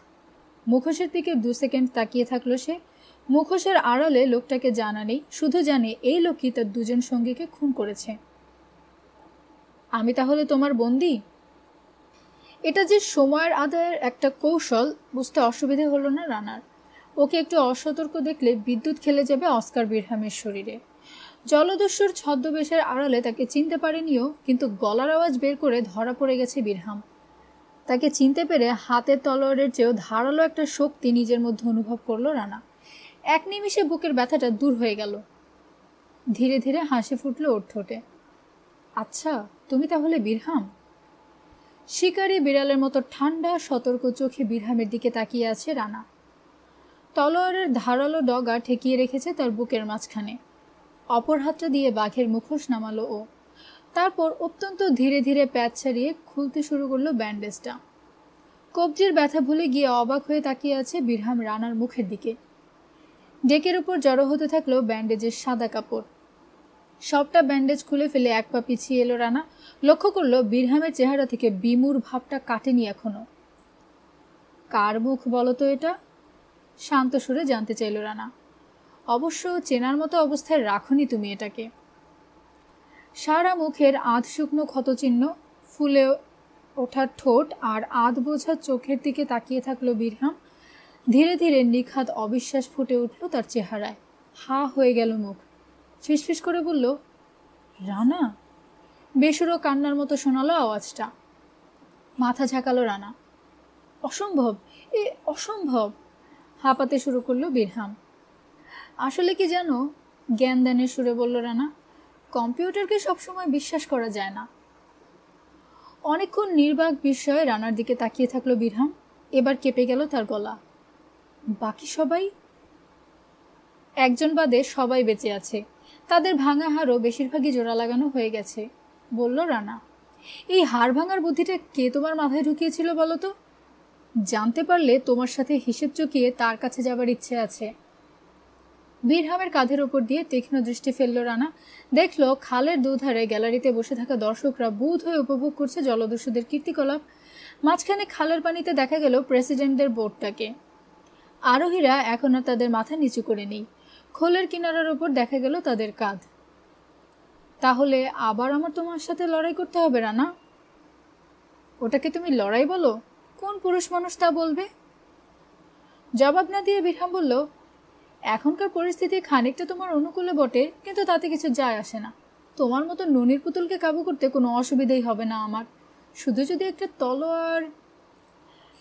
মুখোশের দিকে 2 সেকেন্ড তাকিয়ে থাকলো সে। মুখোশের আড়ালে লোকটাকে জানা নেই, শুধু জানে এই লোকই তার 2জন সঙ্গীকে খুন করেছে। আমি তাহলে তোমার বন্দী? এটা যে সময়ের আদায়ের একটা কৌশল বুঝতে অসুবিধে হলো না রানার। ওকে একটু অসতর্ক দেখলে বিদ্যুৎ খেলে যাবে অস্কার বিরহামের শরীরে। জলদস্যুর ছদ্মবেশের আড়ালে তাকে চিনতে পারেনিও, কিন্তু গলার আওয়াজ বের করে ধরা পড়ে গেছে বিরহাম। তাকে চিনতে পেরে হাতের তলোয়ারের চেয়েও ধারালো একটা শক্তি নিজের মধ্যে অনুভব করলো রানা। এক নিমিষে বুকের ব্যথাটা দূর হয়ে গেল। ধীরে ধীরে হাসি ফুটলো ওর ঠোঁটে। আচ্ছা, তুমি তাহলে বিরহাম? শিকারী বিড়ালের মতো ঠান্ডা সতর্ক চোখে বিরহামের দিকে তাকিয়ে আছে রানা। তলোয়ারের ধারালো ডগা ঠেকিয়ে রেখেছে তার বুকের মাঝখানে। অপর হাতটা দিয়ে বাঘের মুখোশ নামালো ও। তারপর অত্যন্ত ধীরে ধীরে প্যাচ ছাড়িয়ে খুলতে শুরু করলো ব্যান্ডেজটা। কবজির ব্যথা ভুলে গিয়ে অবাক হয়ে তাকিয়ে আছে বিরহাম রানার মুখের দিকে। ডেকের উপর জড়ো হতে থাকলো ব্যান্ডেজের সাদা কাপড়। সবটা ব্যান্ডেজ খুলে ফেলে এক পা পিছিয়ে এলো রানা। লক্ষ্য করলো বিরহামের চেহারা থেকে বিমূঢ় ভাবটা কাটেনি এখনো। কার মুখ বলতো এটা? শান্ত সুরে জানতে চাইল রানা। অবশ্য চেনার মতো অবস্থায় রাখনি তুমি এটাকে। সারা মুখের আধ শুকনো ক্ষতচিহ্ন, ফুলে ওঠার ঠোঁট আর আধ বোঝা চোখের দিকে তাকিয়ে থাকলো বিরহাম। ধীরে ধীরে নিখাদ অবিশ্বাস ফুটে উঠল তার চেহারায়। হা হয়ে গেল মুখ। ফিসফিস করে বলল, রানা। বেসুরো কান্নার মতো শোনালো আওয়াজটা। মাথা ঝাঁকালো রানা। অসম্ভব, এ অসম্ভব, হাঁপাতে শুরু করলো বিরহাম। আসলে কি জানো, জ্ঞান দানের সুরে বলল রানা, কম্পিউটারকে সবসময় বিশ্বাস করা যায় না। অনেকক্ষণ নির্বাক বিস্ময়ে রানার দিকে তাকিয়ে থাকলো বিরহাম। এবার কেঁপে গেল তার গলা। বাকি সবাই? একজন বাদে সবাই বেঁচে আছে। তাদের ভাঙা হাড়ও বেশিরভাগই জোড়া লাগানো হয়ে গেছে, বলল রানা। এই হাড় ভাঙার বুদ্ধিটা কে তোমার মাথায় ঢুকিয়েছিল বলো তো? জানতে পারলে তোমার সাথে হিসেব চুকিয়ে তার কাছে যাবার ইচ্ছে আছে। বিরহামের কাঁধের ওপর দিয়ে তীক্ষ্ণ দৃষ্টি ফেলল রানা। দেখলো খালের দুধারে গ্যালারিতে বসে থাকা দর্শকরা বুঁদ হয়ে উপভোগ করছে জলদস্যুদের কীর্তিকলাপ। মাঝখানে খালের পানিতে দেখা গেল প্রেসিডেন্টদের বোটটাকে। আরোহীরা এখন আর তাদের মাথা নিচু করে নেই। খোলের কিনারার ওপর দেখা গেল তাদের কাঁধ। তাহলে আবার আমার তোমার সাথে লড়াই করতে হবে রানা? ওটাকে তুমি লড়াই বলো? কোন পুরুষ মানুষ তা বলবে? জবাব না দিয়ে বিরহাম বলল, এখনকার পরিস্থিতি খানিকটা তোমার অনুকূলে বটে, কিন্তু তাতে কিছু যায় আসে না। তোমার মতো ননির পুতুলকে কাবু করতে কোনো অসুবিধাই হবে না আমার। শুধু যদি একটা তলোয়ার।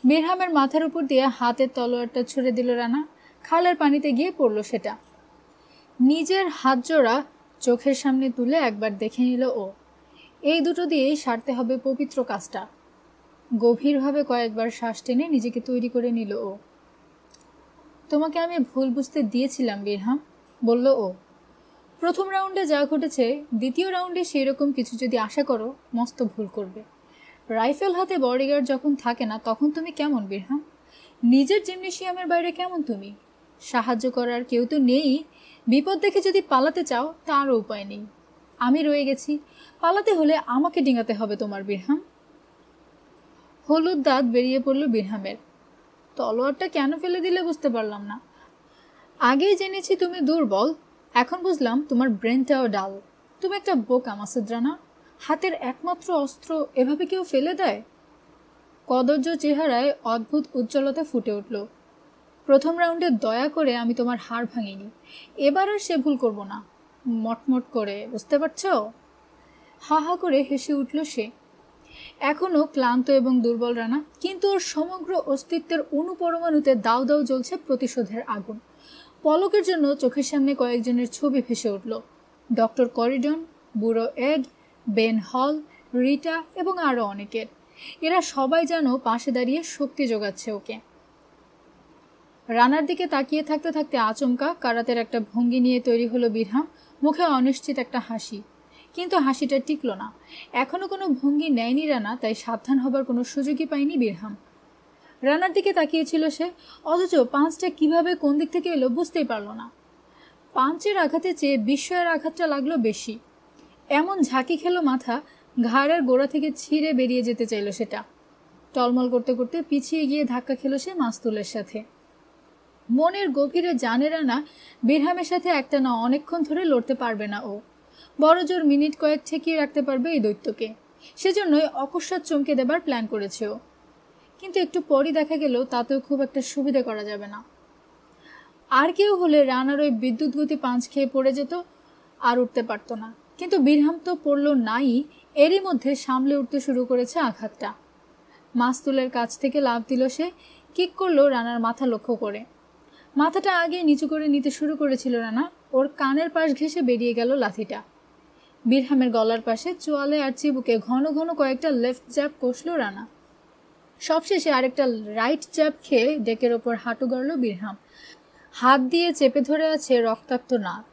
বিরহামের মাথার উপর দিয়ে হাতের তলোয়ারটা ছুড়ে দিল রানা। খালের পানিতে গিয়ে পড়ল সেটা। নিজের হাত জোড়া চোখের সামনে তুলে একবার দেখে নিল ও। এই দুটো দিয়েই সারতে হবে পবিত্র কাজটা। গভীরভাবে কয়েকবার শ্বাস টেনে নিজেকে তৈরি করে নিল ও। তোমাকে আমি ভুল বুঝতে দিয়েছিলাম বিরহাম, বলল ও। প্রথম রাউন্ডে যা ঘটেছে দ্বিতীয় রাউন্ডে সেই রকম কিছু যদি আশা করো মস্ত ভুল করবে। রাইফেল হাতে বডিগার্ড যখন থাকে না তখন তুমি কেমন বিরহাম? নিজের জিমনেশিয়ামের বাইরে কেমন তুমি? সাহায্য করার কেউ তো নেই। বিপদ দেখে যদি পালাতে চাও তারও উপায় নেই। আমি রয়ে গেছি, পালাতে হলে আমাকে ডিঙাতে হবে তোমার বিরহাম। হলুদ দাঁত বেরিয়ে পড়ল বিরহামের। তলোয়ারটা কেন ফেলে দিলে বুঝতে পারলাম না। আগেই জেনেছি তুমি দুর্বল, এখন বুঝলাম তোমার ব্রেনটাও ডাল। তুমি একটা বোকা মাসুদ রানা। হাতের একমাত্র অস্ত্র এভাবে কেউ ফেলে দেয়? কদর্য চেহারায় অদ্ভুত উজ্জ্বলতা ফুটে উঠল। প্রথম রাউন্ডে দয়া করে আমি তোমার হাড় ভাঙিনি, এবার আর সে ভুল করব না। মটমট করে, বুঝতে পারছ? হা হা করে হেসে উঠল সে। এখনো ক্লান্ত এবং দুর্বল রানা, কিন্তু ওর সমগ্র অস্তিত্বের অনুপরমাণুতে দাউ দাউ জ্বলছে প্রতিশোধের আগুন। পলকের জন্য চোখের সামনে কয়েকজনের ছবি ভেসে উঠল। ডক্টর করিডন, বুড়ো এড, বেন হল, রিটা এবং আরও অনেকের। এরা সবাই যেন পাশে দাঁড়িয়ে শক্তি যোগাচ্ছে ওকে। রানার দিকে তাকিয়ে থাকতে থাকতে আচমকা কারাতের একটা ভঙ্গি নিয়ে তৈরি হলো বিরহাম। মুখে অনিশ্চিত একটা হাসি, কিন্তু হাসিটা টিকল না। এখনো কোনো ভঙ্গি নেয়নি রানা, তাই সাবধান হবার কোনো সুযোগই পায়নি বিরহাম। রানার দিকে তাকিয়েছিল সে, অথচ পাঁচটা কিভাবে কোন দিক থেকে এলো বুঝতেই পারল না। পাঁচের আঘাতে চেয়ে বিস্ময়ের আঘাতটা লাগলো বেশি। এমন ঝাঁকি খেলো মাথা, ঘাড়ের গোড়া থেকে ছিঁড়ে বেরিয়ে যেতে চাইল সেটা। টলমল করতে করতে পিছিয়ে গিয়ে ধাক্কা খেলো সে মাস্তুলের সাথে। মনের গভীরে জানে রানা বিরহামের সাথে একটা না অনেকক্ষণ ধরে লড়তে পারবে না ও। বড় জোর মিনিট কয়েক ঠেকিয়ে রাখতে পারবে এই দৈত্যকে। সেজন্যই অকস্মাৎ চমকে দেবার প্ল্যান করেছে ও। কিন্তু একটু পরই দেখা গেল তাতেও খুব একটা সুবিধা করা যাবে না। আর কেউ হলে রানার ওই বিদ্যুৎ গতি পাঁচ খেয়ে পড়ে যেত, আর উঠতে পারত না। কিন্তু বিরহাম তো পড়ল নাই, এরই মধ্যে সামলে উঠতে শুরু করেছে আঘাতটা। মাস্তুলের কাছ থেকে লাফ দিল সে, কিক করলো রানার মাথা লক্ষ্য করে। মাথাটা আগে নিচু করে নিতে শুরু করেছিল রানা, ওর কানের পাশ ঘেঁষে বেরিয়ে গেল লাথিটা। বিরহামের গলার পাশে চোয়ালে আর চিবুকে ঘন ঘন কয়েকটা লেফট জ্যাব কষল রানা। সবশেষে আরেকটা রাইট জ্যাব খেয়ে ডেকের ওপর হাঁটু গড়ল বিরহাম। হাত দিয়ে চেপে ধরে আছে রক্তাক্ত নাক।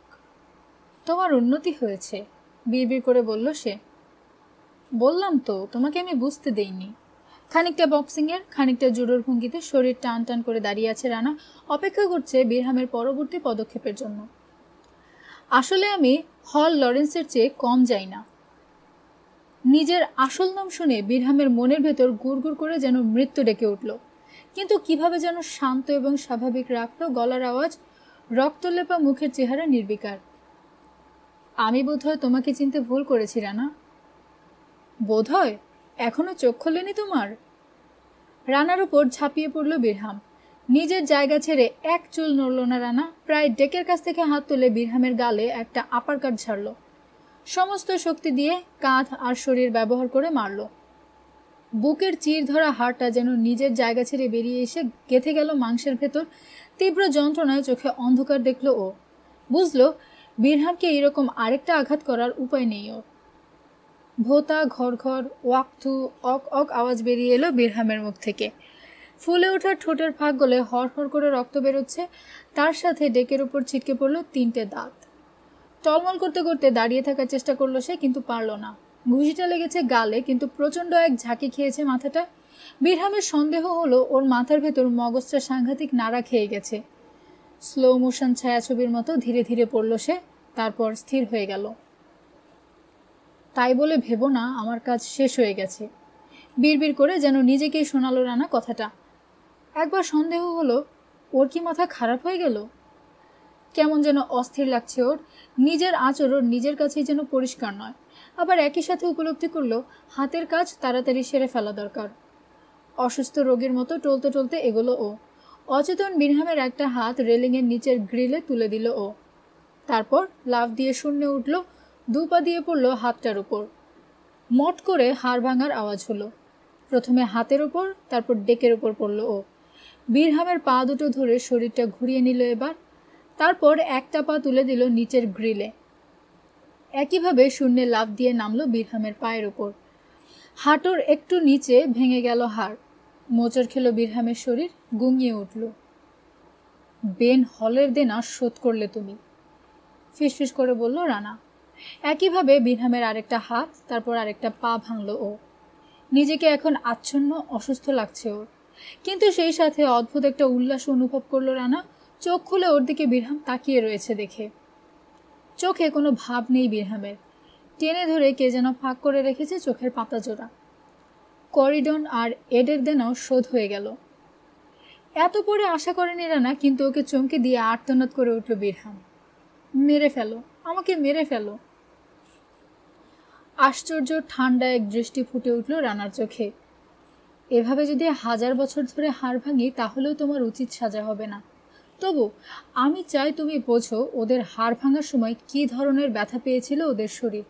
তোমার উন্নতি হয়েছে, বিড়বিড় করে বলল সে। বললাম তো তোমাকে আমি বুঝতে দেইনি। খানিকটা বক্সিংয়ের, খানিকটা জুডোর ভঙ্গিতে শরীর টান টান করে দাঁড়িয়ে আছে রানা, অপেক্ষা করছে বিরহামের পরবর্তী পদক্ষেপের জন্য। আসলে আমি হল লরেন্সের চেয়ে কম যাই না। নিজের আসল নাম শুনে বিরহামের মনের ভেতর গুড়গুড় করে যেন মৃত্যু ডেকে উঠল, কিন্তু কিভাবে যেন শান্ত এবং স্বাভাবিক রাখলো গলার আওয়াজ, রক্তলেপা মুখের চেহারা নির্বিকার। আমি বোধহয় তোমাকে চিনতে ভুল করেছি রানা। বোধহয়? এখনো চোখ খোলেনি তোমার? রানার উপর ঝাঁপিয়ে পড়ল বিরহাম। নিজের জায়গা ছেড়ে এক চুল নড়ল না রানা। প্রায় ডেকের কাছ থেকে হাত তুলে বিরহামের গালে একটা আপারকাট ঝাড়ল। সমস্ত শক্তি দিয়ে কাঁধ আর শরীর ব্যবহার করে মারল। বুকের চির ধরা হাড়টা যেন নিজের জায়গা ছেড়ে বেরিয়ে এসে গেঁথে গেল মাংসের ভেতর। তীব্র যন্ত্রণায় চোখে অন্ধকার দেখল ও। বুঝল বিরহামকে এরকম আরেকটা আঘাত করার উপায় নেই ওর। ভোতা ঘর ঘর ওয়াক থু অক অক আওয়াজ বেরিয়ে এলো বিরহামের মুখ থেকে। ফুলে ওঠা ঠোঁটের ফাঁক গলে হড়হড় করে রক্ত বেরোচ্ছে। তার সাথে ডেকের উপর ছিটকে পড়ল 3টে দাঁত। টলমল করতে করতে দাঁড়িয়ে থাকার চেষ্টা করলো সে, কিন্তু পারল না। ঘুষিটা লেগেছে গালে, কিন্তু প্রচন্ড এক ঝাঁকি খেয়েছে মাথাটা। বিরহামের সন্দেহ হলো ওর মাথার ভেতর মগজটা সাংঘাতিক নাড়া খেয়ে গেছে। স্লো মোশন ছায়াছবির মতো ধীরে ধীরে পড়ল সে, তারপর স্থির হয়ে গেল। তাই বলে ভেবো না আমার কাজ শেষ হয়ে গেছে, বিড়বিড় করে যেন নিজেকেই শোনালো রানা কথাটা। একবার সন্দেহ হলো ওর কি মাথা খারাপ হয়ে গেল। কেমন যেন অস্থির লাগছে ওর। নিজের আচরণ নিজের কাছেই যেন পরিষ্কার নয়। আবার একই সাথে উপলব্ধি করলো হাতের কাজ তাড়াতাড়ি সেরে ফেলা দরকার। অসুস্থ রোগীর মতো টলতে টলতে এগোলো ও। অচেতন বিরহামের একটা হাত রেলিংয়ের নিচের গ্রিলে তুলে দিল ও। তারপর লাফ দিয়ে শূন্যে উঠল, 2 পা দিয়ে পড়ল হাতটার উপর। মট করে হাড় ভাঙার আওয়াজ হলো। প্রথমে হাতের ওপর, তারপর ডেকের ওপর পড়ল ও। বিরহামের পা দুটো ধরে শরীরটা ঘুরিয়ে নিল এবার। তারপর একটা পা তুলে দিল নিচের গ্রিলে। একইভাবে শূন্যে লাফ দিয়ে নামলো বিরহামের পায়ের ওপর। হাঁটুর একটু নিচে ভেঙে গেল হাড়। মোচড় খেল বিরহামের শরীর, গুঙিয়ে উঠল। বেন হলের দেনা শোধ করলে তুমি। ফিসফিস করে বলল রানা। একইভাবে বিরহামের আরেকটা হাত, তারপর আরেকটা পা ভাঙল ও। নিজেকে এখন আচ্ছন্ন অসুস্থ লাগছে ওর, কিন্তু সেই সাথে অদ্ভুত একটা উল্লাস অনুভব করলো রানা। চোখ খুলে ওর দিকে বিরহাম তাকিয়ে রয়েছে দেখে। চোখে কোনো ভাব নেই বিরহামের, টেনে ধরে কে যেন ফাঁক করে রেখেছে চোখের পাতা জোড়া। করিডন আর এডের দেনাও শোধ হয়ে গেল। এত পরে আশা করেনি রানা, কিন্তু ওকে চমকে দিয়ে আর্তনাদ করে উঠল বিরহাম। মেরে ফেলো, আমাকে মেরে ফেলো। আশ্চর্য ঠান্ডা এক দৃষ্টি ফুটে উঠল রানার চোখে। এভাবে যদি 1000 বছর ধরে হাড় ভাঙি তাহলেও তোমার উচিত সাজা হবে না। তবু আমি চাই তুমি বোঝো ওদের হাড় ভাঙার সময় কি ধরনের ব্যথা পেয়েছিল ওদের শরীর।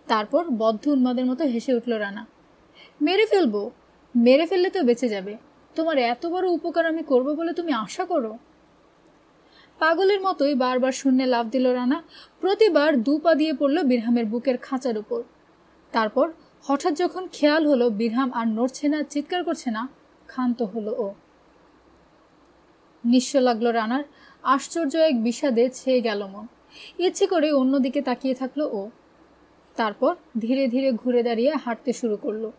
তারপর বদ্ধ উন্মাদের মতো হেসে উঠল রানা। মেরে ফেলবো? মেরে ফেললে তো বেঁচে যাবে। তোমার এত বড় উপকার আমি করব বলে তুমি আশা করো? পাগলের মতোই বারবার শূন্যে লাফ দিল রানা। প্রতিবার 2 পা দিয়ে পড়ল বিরহামের বুকের খাঁচার উপর। তারপর হঠাৎ যখন খেয়াল হলো বিরহাম আর নড়ছে না, চিৎকার করছে না, ক্ষান্ত হলো ও। নিঃস্ব লাগলো রানার। আশ্চর্য এক বিষাদে ছেয়ে গেল মন। ইচ্ছে করে অন্যদিকে তাকিয়ে থাকলো ও। তারপর ধীরে ধীরে ঘুরে দাঁড়িয়ে হাঁটতে শুরু করলো।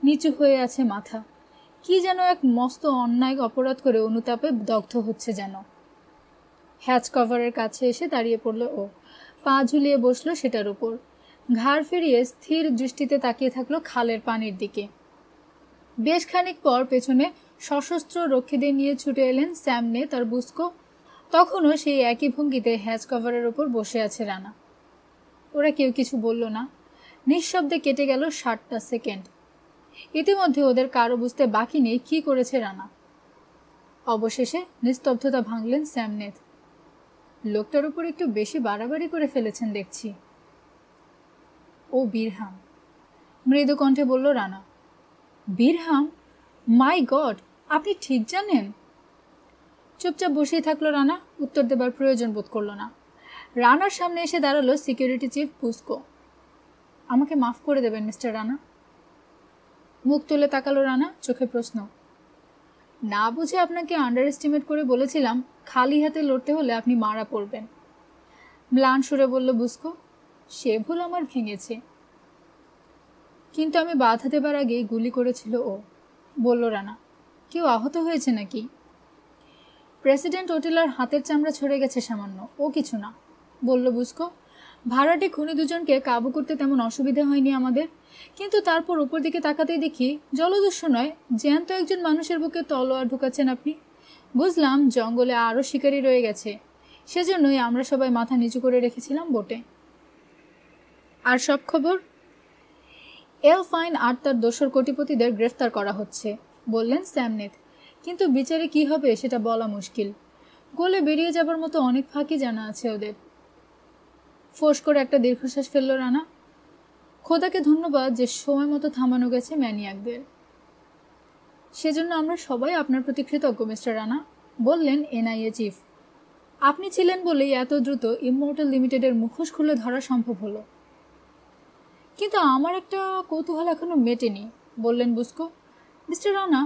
নিচু হয়ে আছে মাথা। কি যেন এক মস্ত অন্যায় অপরাধ করে অনুতাপে দগ্ধ হচ্ছে যেন। হ্যাচ কভারের কাছে এসে দাঁড়িয়ে পড়ল ও। পা ঝুলিয়ে বসলো সেটার উপর। ঘাড় ফিরিয়ে স্থির দৃষ্টিতে তাকিয়ে থাকলো খালের পানির দিকে। বেশ খানিক পর পেছনে সশস্ত্র রক্ষীদের নিয়ে ছুটে এলেন স্যামনে তার বুস্কো। তখনও সেই একই ভঙ্গিতে হ্যাচ কভারের ওপর বসে আছে রানা। ওরা কেউ কিছু বলল না। নিঃশব্দে কেটে গেল 60টা সেকেন্ড। ইতিমধ্যে ওদের কারো বুঝতে বাকি নেই কি করেছে রানা। অবশেষে নিস্তব্ধতা ভাঙলেন স্যামনেথ। লোকটার উপর একটু বেশি বাড়াবাড়ি করে ফেলেছেন দেখছি। ও বিরহাম, মৃদু কণ্ঠে বলল রানা। বিরহাম? মাই গড, আপনি ঠিক জানেন? চুপচাপ বসেই থাকলো রানা, উত্তর দেবার প্রয়োজন বোধ করল না। রানার সামনে এসে দাঁড়ালো সিকিউরিটি চিফ বুস্কো। আমাকে মাফ করে দেবেন মিস্টার রানা। মুখ তুলে তাকালো রানা, চোখে প্রশ্ন। না বুঝে আপনাকে আন্ডার এস্টিমেট করে বলেছিলাম খালি হাতে লড়তে হলে আপনি মারা পড়বেন। ম্লান সুরে বলল বুস্কো। সে ভুল আমার ভেঙেছে, কিন্তু আমি বাধা দেবার আগেই গুলি করেছিল ও, বলল রানা। কেউ আহত হয়েছে নাকি? প্রেসিডেন্ট ওটেলার হাতের চামড়া ছড়ে গেছে সামান্য, ও কিছু না, বলল বুস্কো। ভাড়াটে খুনি দুজনকে কাবু করতে তেমন অসুবিধা হয়নি আমাদের, কিন্তু তারপর উপর দিকে তাকাতেই দেখি জলদস্যু নয়, জ্যান্ত একজন মানুষের বুকে তলোয়ার ঢুকাচ্ছেন আপনি। বুঝলাম জঙ্গলে আরও শিকারী রয়ে গেছে, সেজন্যই আমরা সবাই মাথা নিচু করে রেখেছিলাম বোটে। আর সব খবর? এলফাইন আর তার দোসর কোটিপতিদের গ্রেফতার করা হচ্ছে, বললেন স্যামনেথ। কিন্তু বিচারে কি হবে সেটা বলা মুশকিল। গলে বেরিয়ে যাবার মতো অনেক ফাঁকি জানা আছে ওদের। ফোঁস করে একটা দীর্ঘশ্বাস ফেলল রানা। খোদাকে ধন্যবাদ যে সময় মতো থামানো গেছে ম্যানিয়াকদের। সেজন্য আমরা সবাই আপনার প্রতি কৃতজ্ঞ মিস্টার রানা, বললেন এনআইএ চিফ। আপনি ছিলেন বলেই এত দ্রুত ইমমর্টাল লিমিটেডের মুখোশ খুলে ধরা সম্ভব হলো। কিন্তু আমার একটা কৌতূহল এখনো মেটেনি, বললেন বুস্কো। মিস্টার রানা,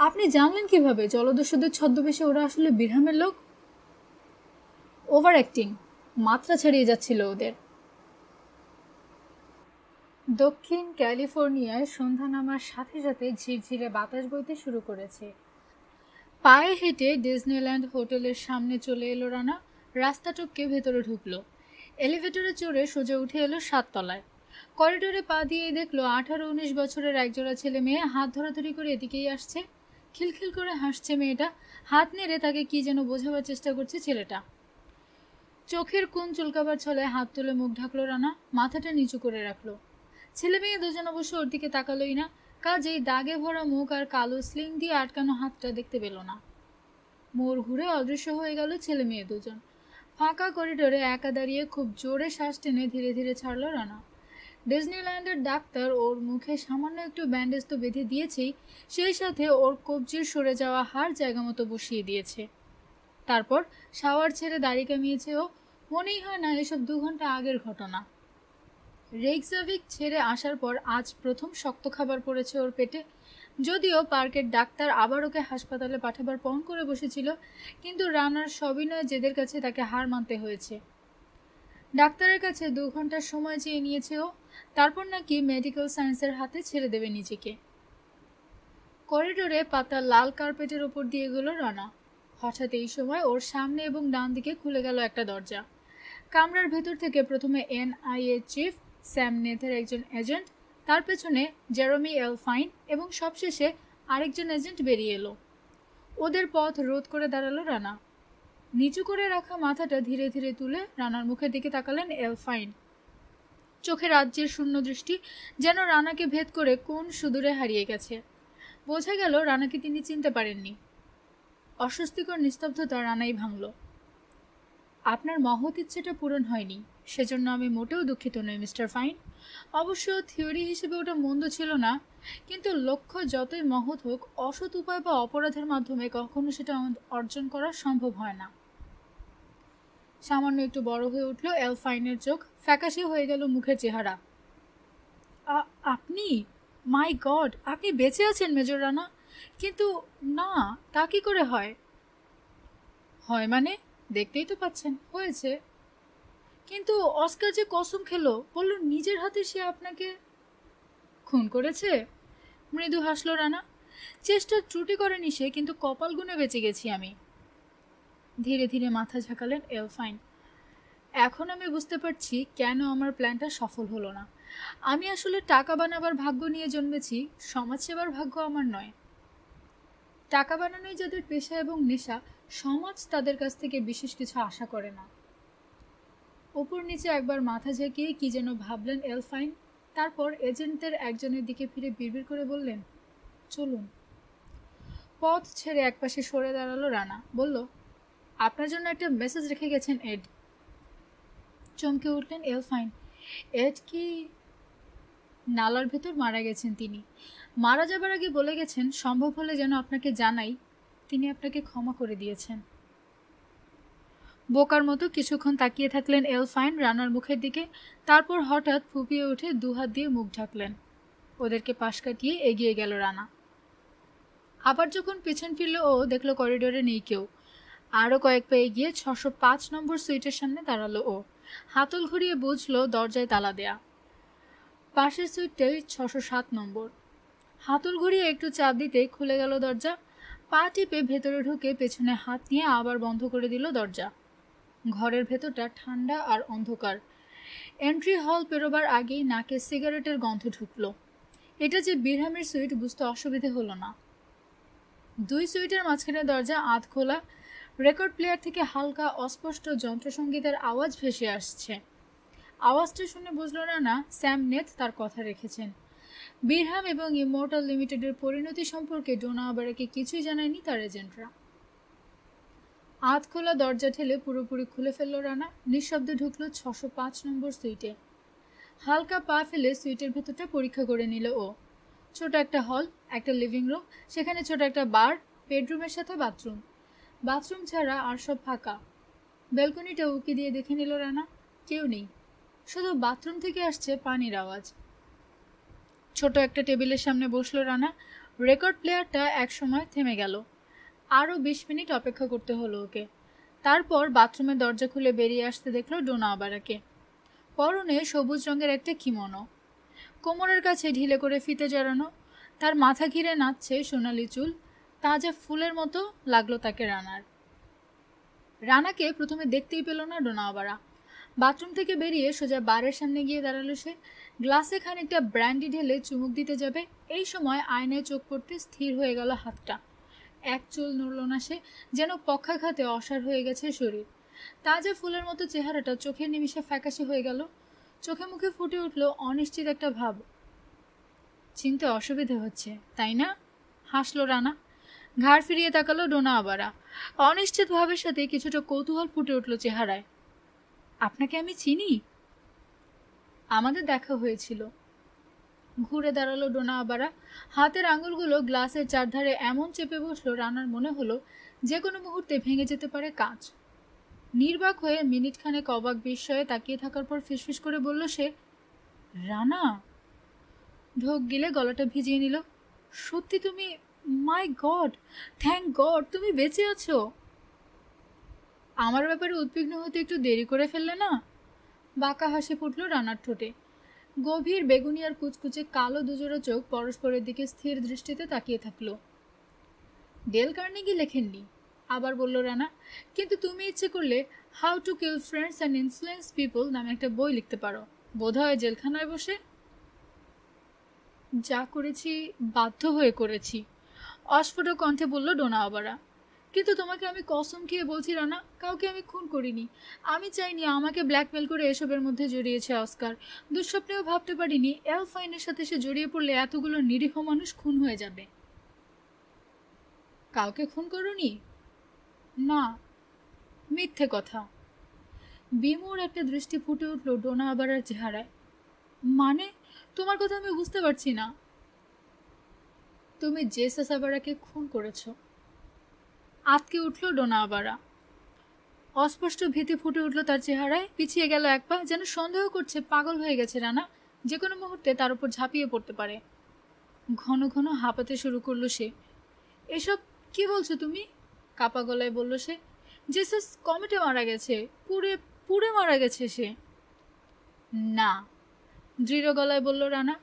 আপনি জানলেন কিভাবে জলদস্যুদের ছদ্মবেশে ওরা আসলে বিরহামের লোক? ওভার অ্যাক্টিং, মাত্রা ছাড়িয়ে যাচ্ছিল ওদের। দক্ষিণ ক্যালিফোর্নিয়ায় সন্ধ্যা নামার সাথে সাথে ঝিরঝিরে বাতাস বইতে শুরু করেছে। পায়ে হেঁটে ডিজনিল্যান্ড হোটেলের সামনে চলে এলো রানা। রাস্তা টপকে ভেতরে ঢুকলো। এলিভেটরে চড়ে সোজা উঠে এলো 7 তলায়। করিডোরে পা দিয়েই দেখলো 18-19 বছরের একজোড়া ছেলে মেয়ে হাত ধরাধরি করে এদিকেই আসছে। খিলখিল করে হাসছে মেয়েটা, হাত নেড়ে তাকে কি যেন বোঝাবার চেষ্টা করছে ছেলেটা। চোখের কোণ চুলকাবার ছলে হাত তুলে মুখ ঢাকলো রানা, মাথাটা নিচু করে রাখলো। ছেলে মেয়ে দুজন অবশ্য ওর দিকে তাকালোই না, কাজেই দাগে ভরা মুখ আর কালো স্লিং দিয়ে আটকানো হাতটা দেখতে পেল না। মোড় ঘুরে অদৃশ্য হয়ে গেল ছেলে মেয়ে দুজন। ফাঁকা করিডোরে একা দাঁড়িয়ে খুব জোরে শ্বাস টেনে ধীরে ধীরে ছাড়ল রানা। ডিজনিল্যান্ডের ডাক্তার ওর মুখে সামান্য একটু ব্যান্ডেজ তো বেঁধে দিয়েছেই, সেই সাথে ওর কবজির সরে যাওয়া হাড় জায়গা মতো বসিয়ে দিয়েছে। তারপর শাওয়ার ছেড়ে দাড়ি কামিয়েছে ও। মনেই হয় না এসব 2 ঘন্টা আগের ঘটনা। রেইকজাভিক ছেড়ে আসার পর আজ প্রথম শক্ত খাবার পড়েছে ওর পেটে। যদিও পার্কের ডাক্তার আবার ওকে হাসপাতালে পাঠাবার পণ করে বসেছিল, কিন্তু রানার সবিনয় জেদের কাছে তাকে হার মানতে হয়েছে। ডাক্তারের কাছে 2 ঘন্টার সময় চেয়ে নিয়েছে ও, তারপর নাকি মেডিকেল সায়েন্সের হাতে ছেড়ে দেবে নিজেকে। করিডোরে পাতা লাল কার্পেটের ওপর দিয়ে গেল রানা। হঠাৎ এই সময় ওর সামনে এবং ডান দিকে খুলে গেল একটা দরজা। কামরার ভেতর থেকে প্রথমে এনআইএ চিফ স্যাম নেথের একজন এজেন্ট, তার পেছনে জেরমি এলফাইন এবং সবশেষে আরেকজন এজেন্ট বেরিয়ে এলো। ওদের পথ রোধ করে দাঁড়ালো রানা। নিচু করে রাখা মাথাটা ধীরে ধীরে তুলে রানার মুখের দিকে তাকালেন এলফাইন। চোখে রাজ্যের শূন্য দৃষ্টি, যেন রানাকে ভেদ করে কোন সুদূরে হারিয়ে গেছে। বোঝা গেল রানাকে তিনি চিনতে পারেননি। অস্বস্তিকর নিস্তব্ধতা রানাই ভাঙল। আপনার মহৎ ইচ্ছেটা পূরণ হয়নি, সেজন্য আমি মোটেও দুঃখিত নই মিস্টার ফাইন। অবশ্য থিওরি হিসেবে ওটা মন্দ ছিল না, কিন্তু লক্ষ্য যতই মহৎ হোক, অসৎ উপায় বা অপরাধের মাধ্যমে কখনো সেটা অর্জন করা সম্ভব হয় না। সামান্য একটু বড় হয়ে উঠল এলফাইনের চোখ, ফ্যাকাশে হয়ে গেল মুখের চেহারা। আপনি, মাই গড, আপনি বেঁচে আছেন মেজর রানা? কিন্তু না, তা কি করে হয়? হয় মানে? দেখতেই তো পাচ্ছেন হয়েছে। কিন্তু অস্কার যে কসম খেলো, বলল নিজের হাতে সে আপনাকে খুন করেছে। মৃদু হাসল রানা। চেষ্টা ত্রুটি করেনি সে, কিন্তু কপাল গুনে বেঁচে গেছি আমি। ধীরে ধীরে মাথা ঝাঁকালেন এলফাইন। এখন আমি বুঝতে পারছি কেন আমার প্ল্যানটা সফল হলো না। আমি আসলে টাকা বানাবার ভাগ্য নিয়ে জন্মেছি, সমাজসেবার ভাগ্য আমার নয়। টাকা বানানোই যাদের পেশা এবং নেশা, সমাজ তাদের কাছ থেকে বিশেষ কিছু আশা করে না। ওপর নিচে একবার মাথা ঝাঁকিয়ে কি যেন ভাবলেন এলফাইন, তারপর এজেন্টদের একজনের দিকে ফিরে বিড়বিড় করে বললেন, চলুন। পথ ছেড়ে একপাশে সরে দাঁড়ালো রানা। বলল, আপনার জন্য একটা মেসেজ রেখে গেছেন এড। চমকে উঠলেন এলফাইন। এড কি? নালার ভেতর মারা গেছেন তিনি। মারা যাবার আগে বলে গেছেন সম্ভব হলে যেন আপনাকে জানাই তিনি আপনাকে ক্ষমা করে দিয়েছেন। বোকার মতো কিছুক্ষণ তাকিয়ে থাকলেন এলফাইন রানার মুখের দিকে, তারপর হঠাৎ ফুপিয়ে উঠে দুহাত দিয়ে মুখ ঢাকলেন। ওদেরকে পাশ কাটিয়ে এগিয়ে গেল রানা। আবার যখন পেছন ফিরল ও দেখল করিডোরে নেই কেউ। আরও কয়েক পা এগিয়ে 605 নম্বর সুইটের সামনে দাঁড়ালো ও। হাতল ঘুরিয়ে বুঝলো দরজায় তালা দেয়া। পাশের সুইটটাই 607 নম্বর। হাতল ঘুরিয়ে একটু চাপ দিতে খুলে গেল দরজা। পা টিপে ভেতরে ঢুকে পেছনে হাত নিয়ে আবার বন্ধ করে দিল দরজা। ঘরের ভেতরটা ঠান্ডা আর অন্ধকার। এন্ট্রি হল পেরোবার আগেই নাকে সিগারেটের গন্ধ ঢুকল। এটা যে বিরহামের সুইট বুঝতে অসুবিধে হলো না। 2 সুইটের মাঝখানে দরজা আধ খোলা। রেকর্ড প্লেয়ার থেকে হালকা অস্পষ্ট যন্ত্রসঙ্গীতের আওয়াজ ভেসে আসছে। আওয়াজটা শুনে বুঝল না স্যাম নেথ তার কথা রেখেছেন। বিরহাম এবং ইমমর্টাল লিমিটেডের পরিণতি সম্পর্কে ডোনা আবারাকে কিছুই জানায়নি তার এজেন্টরা। আধ খোলা দরজা ঠেলে পুরোপুরি খুলে ফেলল রানা। নিঃশব্দে ঢুকলো 605 নম্বর সুইটে। হালকা পা ফেলে সুইটের ভেতরটা পরীক্ষা করে নিল ও। ছোট একটা হল, একটা লিভিং রুম, সেখানে ছোট একটা বার, বেডরুমের সাথে বাথরুম। বাথরুম ছাড়া আর সব ফাঁকা। ব্যালকনিটা উকি দিয়ে দেখে নিল রানা। কেউ নেই, শুধু বাথরুম থেকে আসছে পানির আওয়াজ। ছোট একটা টেবিলের সামনে বসলো রানা। রেকর্ড প্লেয়ারটা একসময় থেমে গেল। আরও 20 মিনিট অপেক্ষা করতে হলো ওকে। তারপর বাথরুমের দরজা খুলে বেরিয়ে আসতে দেখলো ডোনা আবারাকে। পরনে সবুজ রঙের একটা কিমোনো, কোমরের কাছে ঢিলে করে ফিতে জড়ানো, তার মাথা ঘিরে নাচছে সোনালি চুল। তাজা ফুলের মতো লাগলো তাকে রানার। রানাকে প্রথমে দেখতেই পেল না ডোনা আবারা। বাথরুম থেকে বেরিয়ে সোজা বারের সামনে গিয়ে দাঁড়ালো সে। গ্লাসে খানিকটা ব্র্যান্ডি ঢেলে চুমুক দিতে যাবে, এই সময় আয়নায় চোখ পড়তে স্থির হয়ে গেল হাতটা। এক চুল নড়ল না সে, যেন পক্ষাঘাতে অসাড় হয়ে গেছে শরীর। তাজা ফুলের মতো চেহারাটা চোখের নিমিষে ফ্যাকাশে হয়ে গেল। চোখে মুখে ফুটে উঠল অনিশ্চিত একটা ভাব। চিনতে অসুবিধে হচ্ছে তাই না? হাসলো রানা। ঘাড় ফিরিয়ে তাকালো ডোনা আবারা। অনিশ্চিত ভাবের সাথে কিছুটা কৌতূহল ফুটে উঠল চেহারায়। আপনাকে আমি চিনি? আমাদের দেখা হয়েছিল। ঘুরে দাঁড়ালো ডোনা আবারা। হাতের আঙুলগুলো গ্লাসের চারধারে এমন চেপে বসলো রানার মনে হলো যে কোনো মুহূর্তে ভেঙে যেতে পারে কাঁচ। নির্বাক হয়ে মিনিট খানেক অবাক বিস্ময়ে তাকিয়ে থাকার পর ফিসফিস করে বলল সে, রানা। ঢোক গিলে গলাটা ভিজিয়ে নিল। সত্যি তুমি? মাই গড, থ্যাংক গড তুমি বেঁচে আছো। আমার ব্যাপারে উদ্বিগ্ন হতে একটু দেরি করে ফেললে না? বাঁকা হাসি ফুটল রানার ঠোঁটে। গভীর বেগুনি আর কুচকুচে কালো দুজোড়া চোখ পরস্পরের দিকে স্থির দৃষ্টিতে তাকিয়ে থাকলো। ডেল কার্নেগি লেখেননি, আবার বলল রানা, কিন্তু তুমি ইচ্ছে করলে how to kill friends and influence people নামে একটা বই লিখতে পারো, বোধহয় জেলখানায় বসে। যা করেছি বাধ্য হয়ে করেছি, অস্ফুট কণ্ঠে বলল ডোনা আবারা। কিন্তু তোমাকে আমি কসম খেয়ে বলছি রানা, কাউকে আমি খুন করিনি। আমি চাইনি আমাকে ব্ল্যাকমেল করে এসবের মধ্যে জড়িয়েছে অস্কার। দুঃস্বপ্নেও ভাবতে পারিনি এলফাইনের সাথে সে জড়িয়ে পড়লে এতগুলো নিরীহ মানুষ খুন হয়ে যাবে। কাউকে খুন করনি? না, মিথ্যে কথা। বিমূঢ় একটা দৃষ্টি ফুটে উঠল ডোনা আবারার চেহারায়। মানে, তোমার কথা আমি বুঝতে পারছি না। তুমি জেসাস আবারাকে খুন করেছ। আটকে উঠল ডোনা আবারা। অস্পষ্ট ভীতি ফুটে উঠল তার চেহারায়, পিছিয়ে গেল এক পা, যেন সন্দেহ করছে পাগল হয়ে গেছে রানা, যে কোনো মুহূর্তে তার উপর ঝাঁপিয়ে পড়তে পারে। ঘন ঘন হাঁপাতে শুরু করলো সে। এসব কি বলছো তুমি? কাপা গলায় বলল সে। জেসাস কমেটে মারা গেছে, পুড়ে পুড়ে মারা গেছে সে। না, দৃঢ় গলায় বলল রানা,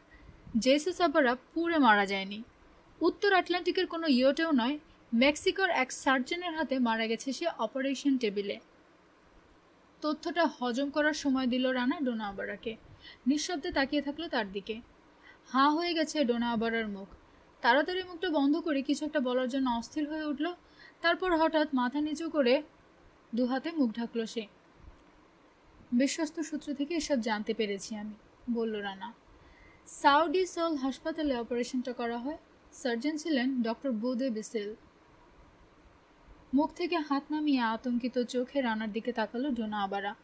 জেসাস আবারা পুড়ে মারা যায়নি। উত্তর আটলান্টিকের কোনো ইয়টেও নয়, মেক্সিকোর এক সার্জনের হাতে মারা গেছে সে অপারেশন টেবিলে। তথ্যটা হজম করার সময় দিল রানা ডোনা আবারাকে। নিঃশব্দে তাকিয়ে থাকলো তার দিকে। হাঁ হয়ে গেছে ডোনা আবারার মুখ। তাড়াতাড়ি মুখটা বন্ধ করে কিছু একটা বলার জন্য অস্থির হয়ে উঠল। তারপর হঠাৎ মাথা নিচু করে দুহাতে মুখ ঢাকল সে। বিশ্বস্ত সূত্র থেকে এসব জানতে পেরেছি আমি, বলল রানা। সাউডি সোল হাসপাতালে অপারেশনটা করা হয়। সার্জন ছিলেন ডক্টর বুদে বিসেল। মুখ থেকে হাত নামিয়ে আতঙ্কিত চোখে রানার দিকে তাকালো ডোনা আবারা।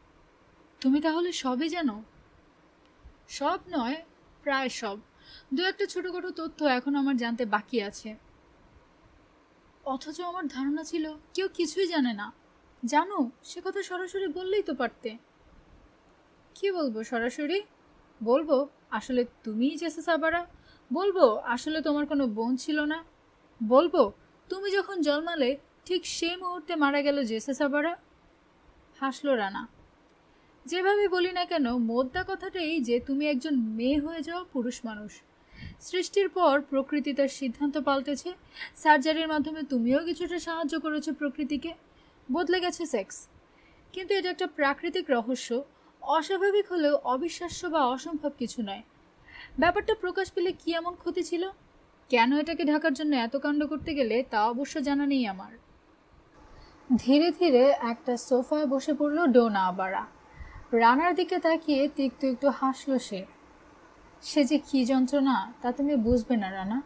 তুমি তাহলে সবই জানো? সব নয়, প্রায় সব। দু একটা ছোটখাটো তথ্য এখন আমার জানতে বাকি আছে। অথচ আমার ধারণা ছিল কেউ কিছুই জানে না। জানো, সে কথা সরাসরি বললেই তো পারতে। কি বলবো সরাসরি? বলবো আসলে তুমিই জেসাস আবারা। বলবো আসলে তোমার কোনো বোন ছিল না। বলবো তুমি যখন জন্মালে ঠিক সেই মুহূর্তে মারা গেল জেসাস আবারা। হাসলো রানা। যেভাবে বলি না কেন, মোদ্দা কথাটাই যে তুমি একজন মেয়ে হয়ে যাও পুরুষ মানুষ। সৃষ্টির পর প্রকৃতি তার সিদ্ধান্ত পাল্টেছে। সার্জারির মাধ্যমে তুমিও কিছুটা সাহায্য করেছো প্রকৃতিকে। বদলে গেছে সেক্স। কিন্তু এটা একটা প্রাকৃতিক রহস্য। অস্বাভাবিক হলেও অবিশ্বাস্য বা অসম্ভব কিছু নয়। ব্যাপারটা প্রকাশ পেলে কি এমন ক্ষতি ছিল? কেন এটাকে ঢাকার জন্য এত কাণ্ড করতে গেলে তা অবশ্য জানা নেই আমার। ধীরে ধীরে একটা সোফায় বসে পড়ল ডোনা আবারা। রানার দিকে তাকিয়ে তিক্ত একটু হাসল সে। সে যে কি যন্ত্রণা তা তুমি বুঝবে না রানা।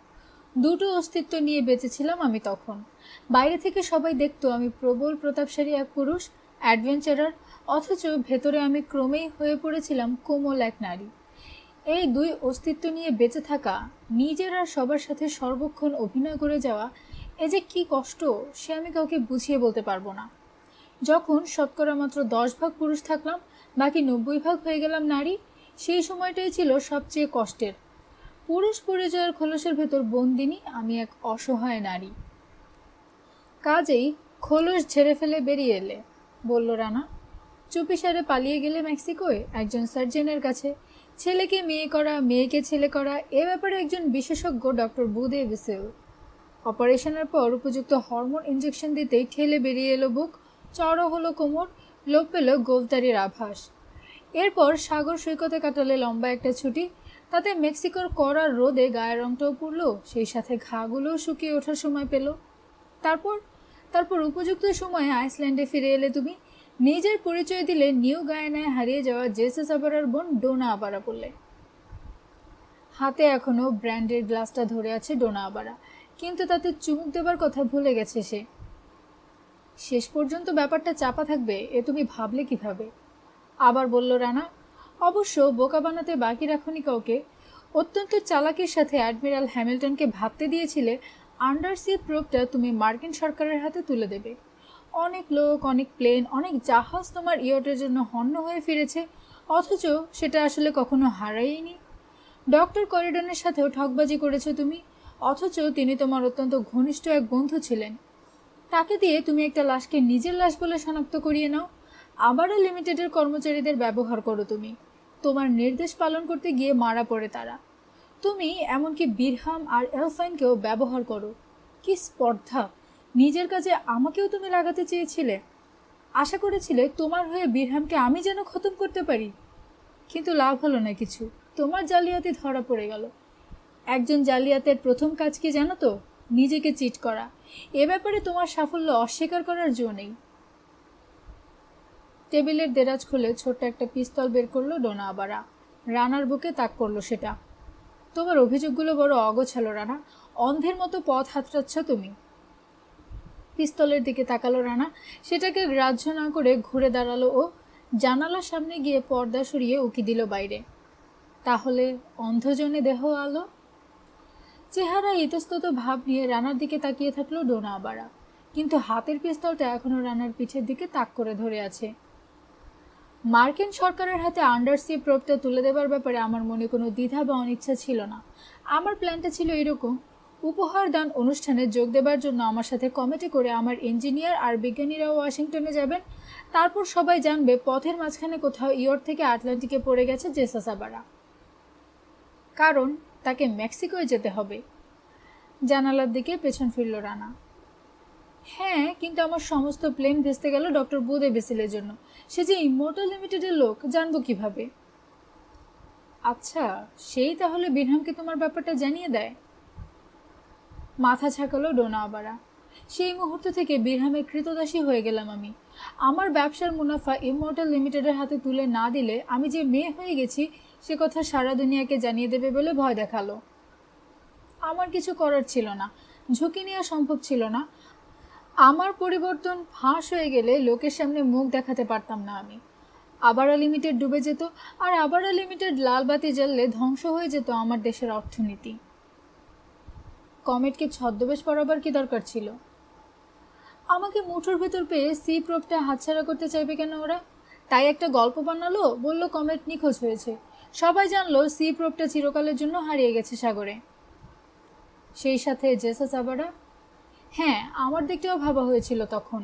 দুটো অস্তিত্ব নিয়ে বেঁচেছিলাম আমি তখন। বাইরে থেকে সবাই দেখতো আমি প্রবল প্রতাপশালী এক পুরুষ, অ্যাডভেঞ্চারার, অথচ ভেতরে আমি ক্রমেই হয়ে পড়েছিলাম কোমল এক নারী। এই দুই অস্তিত্ব নিয়ে বেঁচে থাকা, নিজের আর সবার সাথে সর্বক্ষণ অভিনয় করে যাওয়া, এ যে কি কষ্ট সে আমি কাউকে বুঝিয়ে বলতে পারবো না। যখন শতকরা মাত্র 10 ভাগ পুরুষ থাকলাম, বাকি 90 ভাগ হয়ে গেলাম নারী, সেই সময়টাই ছিল সবচেয়ে কষ্টের। পুরুষ পরিচয়ের খোলসের ভেতর বন্দিনী আমি এক অসহায় নারী। কাজেই খোলস ঝেড়ে ফেলে বেরিয়ে এলে, বলল রানা। চুপিসারে পালিয়ে গেলে মেক্সিকোয় একজন সার্জনের কাছে। ছেলেকে মেয়ে করা, মেয়েকে ছেলে করা, এ ব্যাপারে একজন বিশেষজ্ঞ ডক্টর বুদে বিসেল। অপারেশনের পর উপযুক্ত হরমোন ইঞ্জেকশন দিতেই ঠেলে বেরিয়ে এলো বুক, চড়ো হলো কোমর, লোপ পেল গোফদারির আভাস। এরপর সাগর সৈকতে কাটালে লম্বা একটা ছুটি। তাতে মেক্সিকোর কড়া রোদে গায়ের রংটাও পড়ল, সেই সাথে ঘাগুলোও শুকিয়ে ওঠার সময় পেল। তারপর তারপর উপযুক্ত সময়ে আইসল্যান্ডে ফিরে এলে তুমি। নিজের পরিচয় দিলে নিউ গায়ানায় হারিয়ে যাওয়া জেসাস আবারার বোন ডোনা আবারা বললে। হাতে এখনো ব্র্যান্ডের গ্লাসটা ধরে আছে ডোনা আবারা, কিন্তু তাতে চুমুক দেবার কথা ভুলে গেছে সে। শেষ পর্যন্ত ব্যাপারটা চাপা থাকবে এ তুমি ভাবলে কিভাবে? আবার বলল রানা। অবশ্য বোকা বানাতে বাকি রাখনি কাউকে। অত্যন্ত চালাকির সাথে অ্যাডমিরাল হ্যামিল্টনকে ভাবতে দিয়েছিলে আন্ডারসি প্রোবটা তুমি মার্কিন সরকারের হাতে তুলে দেবে। অনেক লোক, অনেক প্লেন, অনেক জাহাজ তোমার ইয়টের জন্য হন্য হয়ে ফিরেছে, অথচ সেটা আসলে কখনো হারায়নি। ডক্টর করিডনের সাথেও ঠকবাজি করেছো তুমি, অথচ তিনি তোমার অত্যন্ত ঘনিষ্ঠ এক বন্ধু ছিলেন। তাকে দিয়ে তুমি একটা লাশকে নিজের লাশ বলে শনাক্ত করিয়ে নাও। আবারও লিমিটেডের কর্মচারীদের ব্যবহার করো তুমি। তোমার নির্দেশ পালন করতে গিয়ে মারা পড়ে তারা। তুমি এমনকি বিরহাম আর এলফাইনকেও ব্যবহার করো। কি স্পর্ধা! নিজের কাজে আমাকেও তুমি লাগাতে চেয়েছিলে। আশা করেছিলে তোমার হয়ে বিরহামকে আমি যেন খতম করতে পারি, কিন্তু লাভ হলো না কিছু। তোমার জালিয়াতি ধরা পড়ে গেল। একজন জালিয়াতের প্রথম কাজ কি জানো তো? নিজেকে চিট করা। এ ব্যাপারে তোমার সাফল্য অস্বীকার করার জো নেই। টেবিলের দেরাজ খুলে ছোট্ট একটা পিস্তল বের করলো ডোনা আবারা। রানার বুকে তাক করলো সেটা। তোমার অভিযোগগুলো বড় অগোছালো রানা। অন্ধের মতো পথ হাতড়াচ্ছ তুমি। পিস্তলের দিকে তাকালো রানা। সেটাকে গ্রাহ্য না করে ঘুরে দাঁড়ালো ও জানালার সামনে গিয়ে পর্দা সরিয়ে উকি দিল বাইরে। তাহলে অন্ধজনে দেহ আলো? চেহারা ইতস্তত ভাব নিয়ে রানার দিকে তাকিয়ে থাকলো ডোনা আবারা, কিন্তু হাতের পিস্তলটা এখনো রানার পিঠের দিকে তাক করে ধরে আছে। মার্কিন সরকারের হাতে আন্ডারসি প্রবটা তুলে দেবার ব্যাপারে আমার মনে কোনো দ্বিধা বা অনিচ্ছা ছিল না। আমার প্ল্যানটা ছিল এরকম: উপহার দান অনুষ্ঠানে যোগ দেবার জন্য আমার সাথে কমিটি করে আমার ইঞ্জিনিয়ার আর বিজ্ঞানীরাও ওয়াশিংটনে যাবেন। তারপর সবাই জানবে পথের মাঝখানে কোথাও ইয়র্ক থেকে আটলান্টিকে পড়ে গেছে জেসাস আবারা, কারণ তাকে মেক্সিকোয় যেতে হবে। জানালার দিকে পেছন ফিরল রানা। হ্যাঁ, কিন্তু আমার সমস্ত প্লেন ভেস্তে গেল ডক্টর বুদে বেসিলের জন্য। সে যে ইমমর্টাল লিমিটেডের লোক, জানবো কিভাবে? আচ্ছা, সেই তাহলে বিরহামকে তোমার ব্যাপারটা জানিয়ে দেয়? মাথা ছাকালো ডোনা আবারা। সেই মুহূর্ত থেকে বিরহামের কৃতদাসী হয়ে গেলাম আমি। আমার ব্যবসার মুনাফা ইমমর্টাল লিমিটেডের হাতে তুলে না দিলে আমি যে মেয়ে হয়ে গেছি সে কথা সারা দুনিয়াকে জানিয়ে দেবে বলে ভয় দেখালো। আমার কিছু করার ছিল না, ঝুঁকি নেওয়া সম্ভব ছিল না। আমার পরিবর্তন ফাঁস হয়ে গেলে লোকের সামনে মুখ দেখাতে পারতাম না আমি। আবারা লিমিটেড ডুবে যেত, আর আবারা লিমিটেড লাল বাতি জ্বললে ধ্বংস হয়ে যেত আমার দেশের অর্থনীতি। কমেটকে ছদ্মবেশ পরাবার কি দরকার ছিল? আমাকে মুঠোর ভেতর পেয়ে সি প্রবটা হাতছাড়া করতে চাইবে কেন ওরা? তাই একটা গল্প বানালো, বলল কমেট নিখোঁজ হয়েছে। সবাই জানলো সি প্রবটা চিরকালের জন্য হারিয়ে গেছে সাগরে। সেই সাথে জেসাস আবারা? হ্যাঁ, আমার দিকটাও ভাবা হয়েছিল তখন,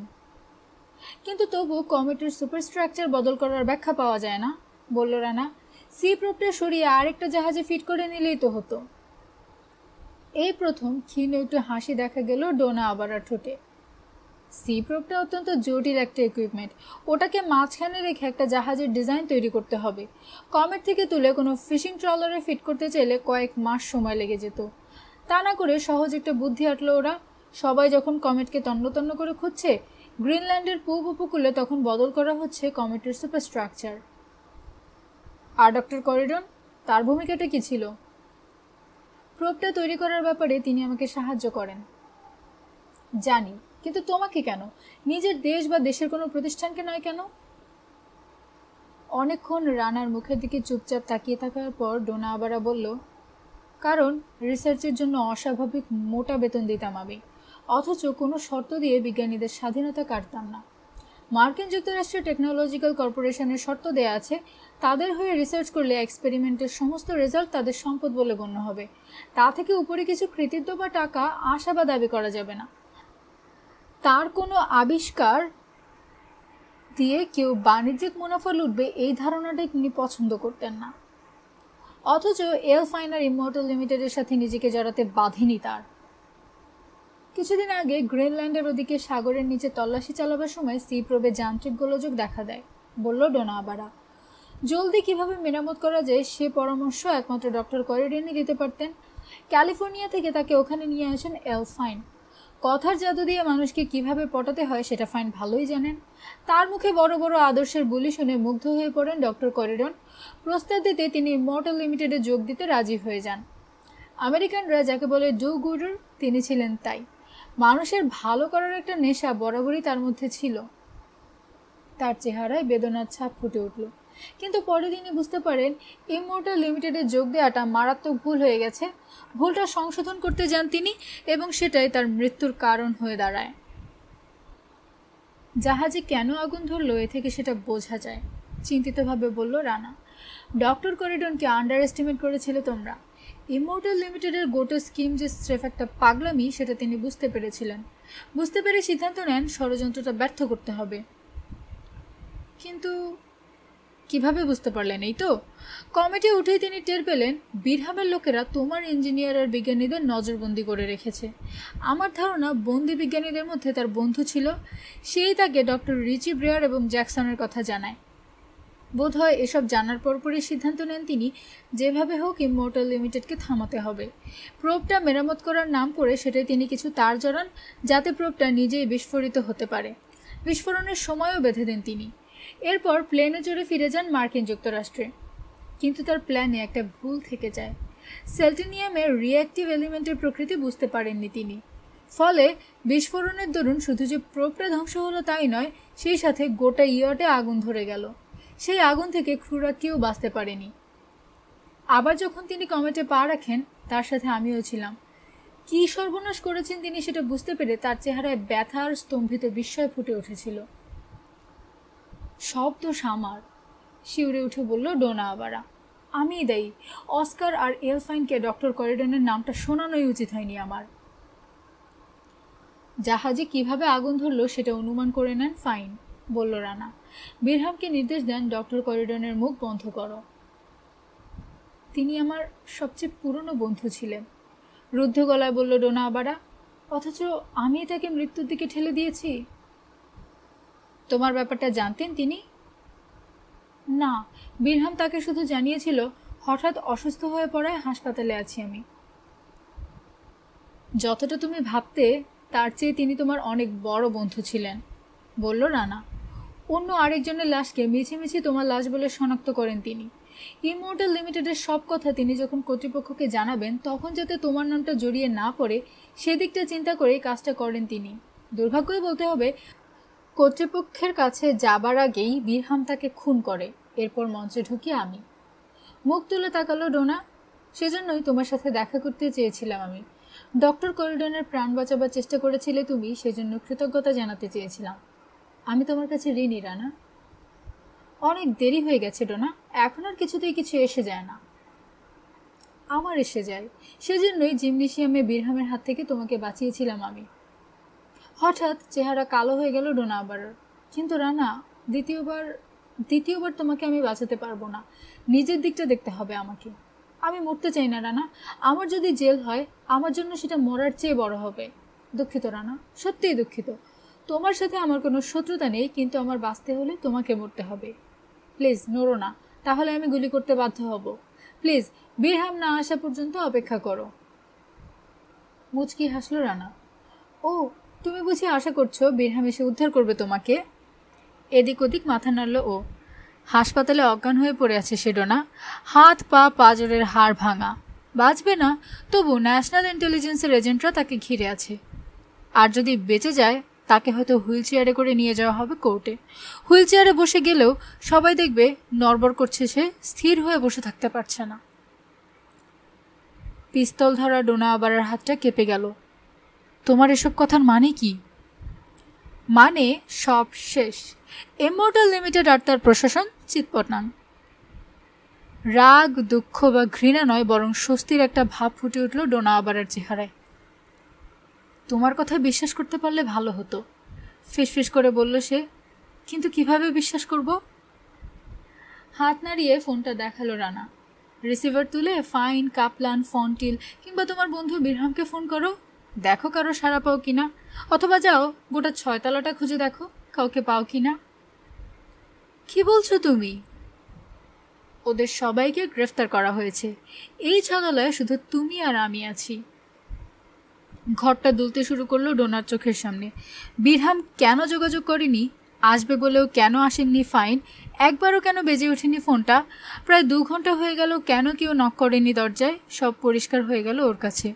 কিন্তু তবু কমেটের সুপারস্ট্রাকচার বদল করার ব্যাখ্যা পাওয়া যায় না, বলল রানা। সি প্রবটা সরিয়ে আরেকটা জাহাজে ফিট করে নিলেই তো হতো। এই প্রথম ক্ষীণ একটু হাসি দেখা গেল ডোনা আবারা ঠোঁটে। সি প্রবটা অত্যন্ত জটিল একটা ইকুইপমেন্ট। ওটাকে মাঝখানে রেখে একটা জাহাজের ডিজাইন তৈরি করতে হবে। কমেট থেকে তুলে কোনো ফিশিং ট্রলারে ফিট করতে চাইলে কয়েক মাস সময় লেগে যেত। তা না করে সহজ একটা বুদ্ধি আটলো ওরা। সবাই যখন কমেটকে তন্ন করে খুঁজছে গ্রিনল্যান্ডের পূর্ব উপকূলে, তখন বদল করা হচ্ছে কমেটের সুপারস্ট্রাকচার। আর ডক্টর করিডন, তার ভূমিকাটা কি ছিল? প্রবটা তৈরি করার ব্যাপারে তিনি আমাকে সাহায্য করেন। জানি, কিন্তু তোমাকে কেন? নিজের দেশ বা দেশের কোনো প্রতিষ্ঠানকে নয় কেন? অনেকক্ষণ রানার মুখের দিকে চুপচাপ তাকিয়ে থাকার পর ডোনা আবারা বলল, কারণ রিসার্চের জন্য অস্বাভাবিক মোটা বেতন দিতাম আমি, অথচ কোনো শর্ত দিয়ে বিজ্ঞানীদের স্বাধীনতা কাটতাম না। মার্কিন যুক্তরাষ্ট্রের টেকনোলজিক্যাল কর্পোরেশনের শর্ত দেয়া আছে, তাদের হয়ে রিসার্চ করলে এক্সপেরিমেন্টের সমস্ত রেজাল্ট তাদের সম্পদ বলে গণ্য হবে। তা থেকে উপরে কিছু কৃতিত্ব বা টাকা আশা বা দাবি করা যাবে না। তার কোনো আবিষ্কার দিয়ে কেউ বাণিজ্যিক মুনাফা লুটবে, এই ধারণাটাই তিনি পছন্দ করতেন না। অথচ এলফাইনার ইমমর্টাল লিমিটেডের সাথে নিজেকে জড়াতে বাঁধেনি তার। কিছুদিন আগে গ্রিনল্যান্ডের ওদিকে সাগরের নিচে তল্লাশি চালাবার সময় সি প্রবে যান্ত্রিক গোলযোগ দেখা দেয়, বলল ডোনা আবারা। জলদি কিভাবে মেরামত করা যায় সে পরামর্শ একমাত্র ডক্টর করিডনই দিতে পারতেন। ক্যালিফোর্নিয়া থেকে তাকে ওখানে নিয়ে আসেন এলফাইন। কথার জাদু দিয়ে মানুষকে কিভাবে পটাতে হয় সেটা ফাইন ভালোই জানেন। তার মুখে বড় বড় আদর্শের বুলি শুনে মুগ্ধ হয়ে পড়েন ডক্টর করিডন। প্রস্তাব দিতে তিনি ইমমর্টাল লিমিটেডে যোগ দিতে রাজি হয়ে যান। আমেরিকানরা যাকে বলে ডু গুডার, তিনি ছিলেন তাই। মানুষের ভালো করার একটা নেশা বরাবরই তার মধ্যে ছিল। তার চেহারায় বেদনার ছাপ ফুটে উঠল, কিন্তু পরে তিনি বুঝতে পারেন ইমমর্টাল লিমিটেডে যোগ দেওয়াটা মারাত্মক ভুল হয়ে গেছে। ভুলটা সংশোধন করতে যান তিনি, এবং সেটাই তার মৃত্যুর কারণ হয়ে দাঁড়ায়। জাহাজে কেন আগুন ধরলো এ থেকে সেটা বোঝা যায়, চিন্তিতভাবে বলল রানা। ডক্টর করিডনকে আন্ডার এস্টিমেট করেছিলে তোমরা। ইমমর্টাল লিমিটেডের গোটা স্কিম যে স্রেফ একটা পাগলামি সেটা তিনি বুঝতে পেরেছিলেন। বুঝতে পেরে সিদ্ধান্ত নেন ষড়যন্ত্রটা ব্যর্থ করতে হবে। কিন্তু কিভাবে বুঝতে পারলেন? এই তো কমিটি উঠেই তিনি টের পেলেন বিরহামের লোকেরা তোমার ইঞ্জিনিয়ার আর বিজ্ঞানীদের নজরবন্দি করে রেখেছে। আমার ধারণা বন্দি বিজ্ঞানীদের মধ্যে তার বন্ধু ছিল, সেই তাকে ডক্টর রিচি ব্রেয়ার এবং জ্যাকসনের কথা জানায়। বোধহয় এসব জানার পরপরই সিদ্ধান্ত নেন তিনি যেভাবে হোক ইমমর্টাল লিমিটেডকে থামাতে হবে। প্রোবটা মেরামত করার নাম করে সেটাই তিনি কিছু তার জড়ান যাতে প্রোবটা নিজেই বিস্ফোরিত হতে পারে। বিস্ফোরণের সময়ও বেঁধে দেন তিনি। এরপর প্লেনে চড়ে ফিরে যান মার্কিন যুক্তরাষ্ট্রে। কিন্তু তার প্ল্যানে একটা ভুল থেকে যায়। সেলটিনিয়ামের রিঅ্যাক্টিভ এলিমেন্টের প্রকৃতি বুঝতে পারেননি তিনি। ফলে বিস্ফোরণের দরুন শুধু যে প্রোবটা ধ্বংস হলো তাই নয়, সেই সাথে গোটা ইয়টে আগুন ধরে গেল। সেই আগুন থেকে ক্রুরা কেউ বাঁচতে পারেনি। আবার যখন তিনি কমেটে পা রাখেন, তার সাথে আমিও ছিলাম। কি সর্বনাশ করেছেন তিনি সেটা বুঝতে পেরে তার চেহারায় ব্যথা আর স্তম্ভিত বিস্ময় ফুটে উঠেছিল। সব দোষ আমার, শিউরে উঠে বলল ডোনা আবারা। আমিই দায়ী। অস্কার আর এলফাইনকে ডক্টর করিডনের নামটা শোনানোই উচিত হয়নি আমার। জাহাজে কিভাবে আগুন ধরলো সেটা অনুমান করে নেন ফাইন, বলল রানা। বিরহামকে নির্দেশ দেন ডক্টর করিডনের মুখ বন্ধ করো। তিনি আমার সবচেয়ে পুরনো বন্ধু ছিলেন, রুদ্ধ গলায় বলল ডোনা আবারা। অথচ আমি তাকে মৃত্যুর দিকে ঠেলে দিয়েছি। তোমার ব্যাপারটা জানতেন তিনি? না, বিরহাম তাকে শুধু জানিয়েছিল হঠাৎ অসুস্থ হয়ে পড়ায় হাসপাতালে আছি আমি। যতটা তুমি ভাবতে তার চেয়ে তিনি তোমার অনেক বড় বন্ধু ছিলেন, বলল রানা। অন্য আরেকজনের লাশকে মিছিমিছি তোমার লাশ বলে শনাক্ত করেন তিনি। ইমমর্টাল লিমিটেডের সব কথা তিনি যখন কর্তৃপক্ষকে জানাবেন তখন যাতে তোমার নামটা জড়িয়ে না পড়ে সেদিকটা চিন্তা করেই কাজটা করেন তিনি। দুর্ভাগ্যই বলতে হবে, কর্তৃপক্ষের কাছে যাবার আগেই বিরহাম তাকে খুন করে। এরপর মঞ্চে ঢুকি আমি। মুখ তুলে তাকালো ডোনা। সেজন্যই তোমার সাথে দেখা করতে চেয়েছিলাম আমি। ডক্টর করিডনের প্রাণ বাঁচাবার চেষ্টা করেছিলে তুমি, সেজন্য কৃতজ্ঞতা জানাতে চেয়েছিলাম। আমি তোমার কাছে ঋণী রানা। অনেক দেরি হয়ে গেছে ডোনা, এখন আর কিছুতেই কিছু এসে যায় না। আমার এসে যায়, সেজন্যই জিমনেশিয়ামে বিরহামের হাত থেকে তোমাকে বাঁচিয়েছিলাম আমি। হঠাৎ চেহারা কালো হয়ে গেল ডোনা আবারার। কিন্তু রানা, দ্বিতীয়বার তোমাকে আমি বাঁচাতে পারবো না। নিজের দিকটা দেখতে হবে আমাকে। আমি মরতে চাই না রানা। আমার যদি জেল হয় আমার জন্য সেটা মরার চেয়ে বড় হবে। দুঃখিত রানা, সত্যিই দুঃখিত। তোমার সাথে আমার কোনো শত্রুতা নেই, কিন্তু আমার বাঁচতে হলে তোমাকে মরতে হবে। প্লিজ নড়ো না, তাহলে আমি গুলি করতে বাধ্য হব। প্লিজ বিরহাম না আসা পর্যন্ত অপেক্ষা করো। মুচকি হাসল রানা। ও, তুমি বুঝি আশা করছো বিরহাম এসে উদ্ধার করবে তোমাকে? এদিক ওদিক মাথা নাড়ল ও। হাসপাতালে অজ্ঞান হয়ে পড়ে আছে সে ডোনা। হাত পা পাঁজরের হাড় ভাঙা। বাঁচবে না, তবু ন্যাশনাল ইন্টেলিজেন্সের এজেন্টরা তাকে ঘিরে আছে। আর যদি বেঁচে যায় তাকে হয়তো হুইল চেয়ারে করে নিয়ে যাওয়া হবে কোর্টে। হুইল চেয়ারে বসে গেলেও সবাই দেখবে নড়বড় করছে, সে স্থির হয়ে বসে থাকতে পারছে না। পিস্তল ধরা ডোনা আবারার হাতটা কেঁপে গেল। তোমার এসব কথার মানে কি? মানে সব শেষ। ইমমর্টাল লিমিটেড আর তার প্রশাসন চিৎপটাং। রাগ, দুঃখ বা ঘৃণা নয়, বরং স্বস্তির একটা ভাব ফুটে উঠল ডোনা আবারার চেহারায়। তোমার কথা বিশ্বাস করতে পারলে ভালো হতো, ফিসফিস করে বলল সে। কিন্তু কিভাবে বিশ্বাস করব? হাত নাড়িয়ে ফোনটা দেখালো রানা। রিসিভার তুলে ফাইন, কাপলান, ফন্টিল কিংবা তোমার বন্ধু বিরহামকে ফোন করো, দেখো কারো সাড়া পাও কিনা। অথবা যাও গোটা 6 তলাটা খুঁজে দেখো কাউকে পাও কিনা। কি বলছো তুমি? ওদের সবাইকে গ্রেফতার করা হয়েছে। এই ছললায় শুধু তুমি আর আমি আছি। ঘরটা দুলতে শুরু করলো ডোনার চোখের সামনে। বিরহাম কেন যোগাযোগ করেনি, আসবে বলেও কেন আসেননি ফাইন, একবারও কেন বেজে ওঠেনি ফোনটা, প্রায় 2 ঘন্টা হয়ে গেল কেন কেউ নক করেনি দরজায়, সব পরিষ্কার হয়ে গেল ওর কাছে।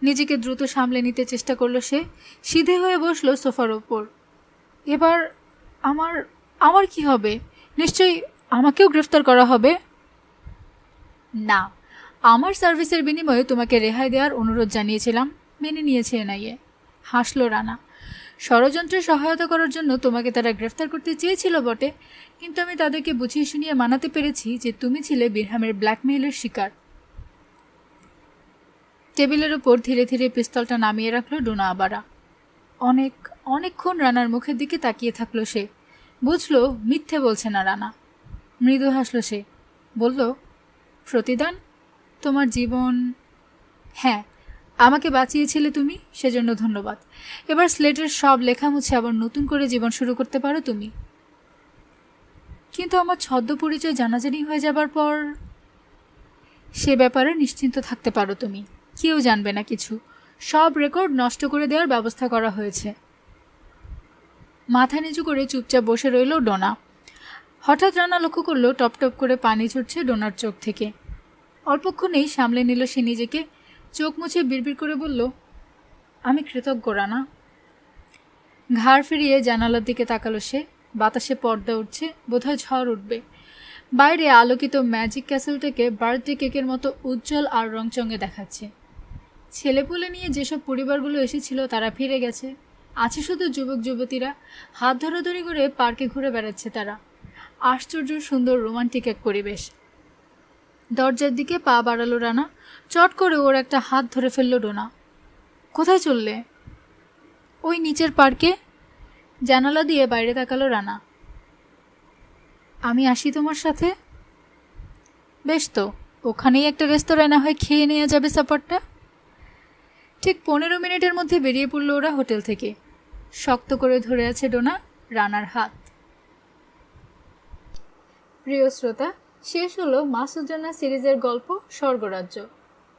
নিজেকে দ্রুত সামলে নিতে চেষ্টা করলো সে। সিধে হয়ে বসলো সোফার ওপর। এবার আমার কি হবে? নিশ্চয়ই আমাকেও গ্রেফতার করা হবে। না, আমার সার্ভিসের বিনিময়ে তোমাকে রেহাই দেওয়ার অনুরোধ জানিয়েছিলাম, মেনে নিয়েছে এনআইএ। হাসল রানা। ষড়যন্ত্রে সহায়তা করার জন্য তোমাকে তারা গ্রেফতার করতে চেয়েছিল বটে, কিন্তু আমি তাদেরকে বুঝিয়ে শুনিয়ে মানাতে পেরেছি যে তুমি ছিলে বিরহামের ব্ল্যাকমেইলের শিকার। টেবিলের উপর ধীরে ধীরে পিস্তলটা নামিয়ে রাখলো ডোনা আবারা। অনেকক্ষণ রানার মুখের দিকে তাকিয়ে থাকলো সে। বুঝলো মিথ্যে বলছে না রানা। মৃদু হাসল সে, বলল, প্রতিদান? তোমার জীবন? হ্যাঁ, আমাকে বাঁচিয়েছিলে তুমি, সেজন্য ধন্যবাদ। এবার স্লেটের সব লেখা মুছে আবার নতুন করে জীবন শুরু করতে পারো তুমি। কিন্তু আমার ছদ্ম পরিচয় জানাজানি হয়ে যাবার পর? সে ব্যাপারে নিশ্চিন্ত থাকতে পারো তুমি, কেউ জানবে না কিছু। সব রেকর্ড নষ্ট করে দেওয়ার ব্যবস্থা করা হয়েছে। মাথা নিচু করে চুপচাপ বসে রইল ডোনা। হঠাৎ রানা লক্ষ্য করলো টপ টপ করে পানি ছুটছে ডোনার চোখ থেকে। অল্পক্ষণেই সামলে নিল সে নিজেকে, চোখ মুছে বিড়বিড় করে বলল, আমি কৃতজ্ঞ রানা। ঘাড় ফিরিয়ে জানালার দিকে তাকালো সে। বাতাসে পর্দা উঠছে, বোধহয় ঝড় উঠবে। বাইরে আলোকিত ম্যাজিক ক্যাসেলটাকে বার্থডে কেকের মতো উজ্জ্বল আর রংচঙে দেখাচ্ছে। ছেলেপুলে নিয়ে যেসব পরিবারগুলো এসেছিল তারা ফিরে গেছে। আছে শুধু যুবক যুবতীরা, হাত ধরাধরি করে পার্কে ঘুরে বেড়াচ্ছে তারা। আশ্চর্য সুন্দর রোমান্টিক এক পরিবেশ। দরজার দিকে পা বাড়ালো রানা। চট করে ওর একটা হাত ধরে ফেলল ডোনা। কোথায় চললে? ওই নিচের পার্কে। জানালা দিয়ে বাইরে তাকালো রানা। আমি আসি তোমার সাথে? বেশ তো, ওখানেই একটা রেস্তোরাঁ না হয় খেয়ে নেওয়া যাবে সাপারটা। ঠিক 15 মিনিটের মধ্যে বেরিয়ে পড়ল ওরা হোটেল থেকে। শক্ত করে ধরে আছে ডোনা রানার হাত। প্রিয় শ্রোতা, শেষ হলো মাসুজানা সিরিজের গল্প স্বর্গরাজ্য।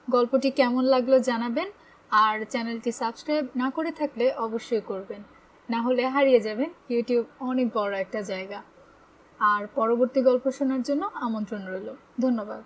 গল্পটি কেমন লাগলো জানাবেন, আর চ্যানেলটি সাবস্ক্রাইব না করে থাকলে অবশ্যই করবেন, না হলে হারিয়ে যাবেন। ইউটিউব অনেক বড় একটা জায়গা। আর পরবর্তী গল্প শোনার জন্য আমন্ত্রণ রইল। ধন্যবাদ।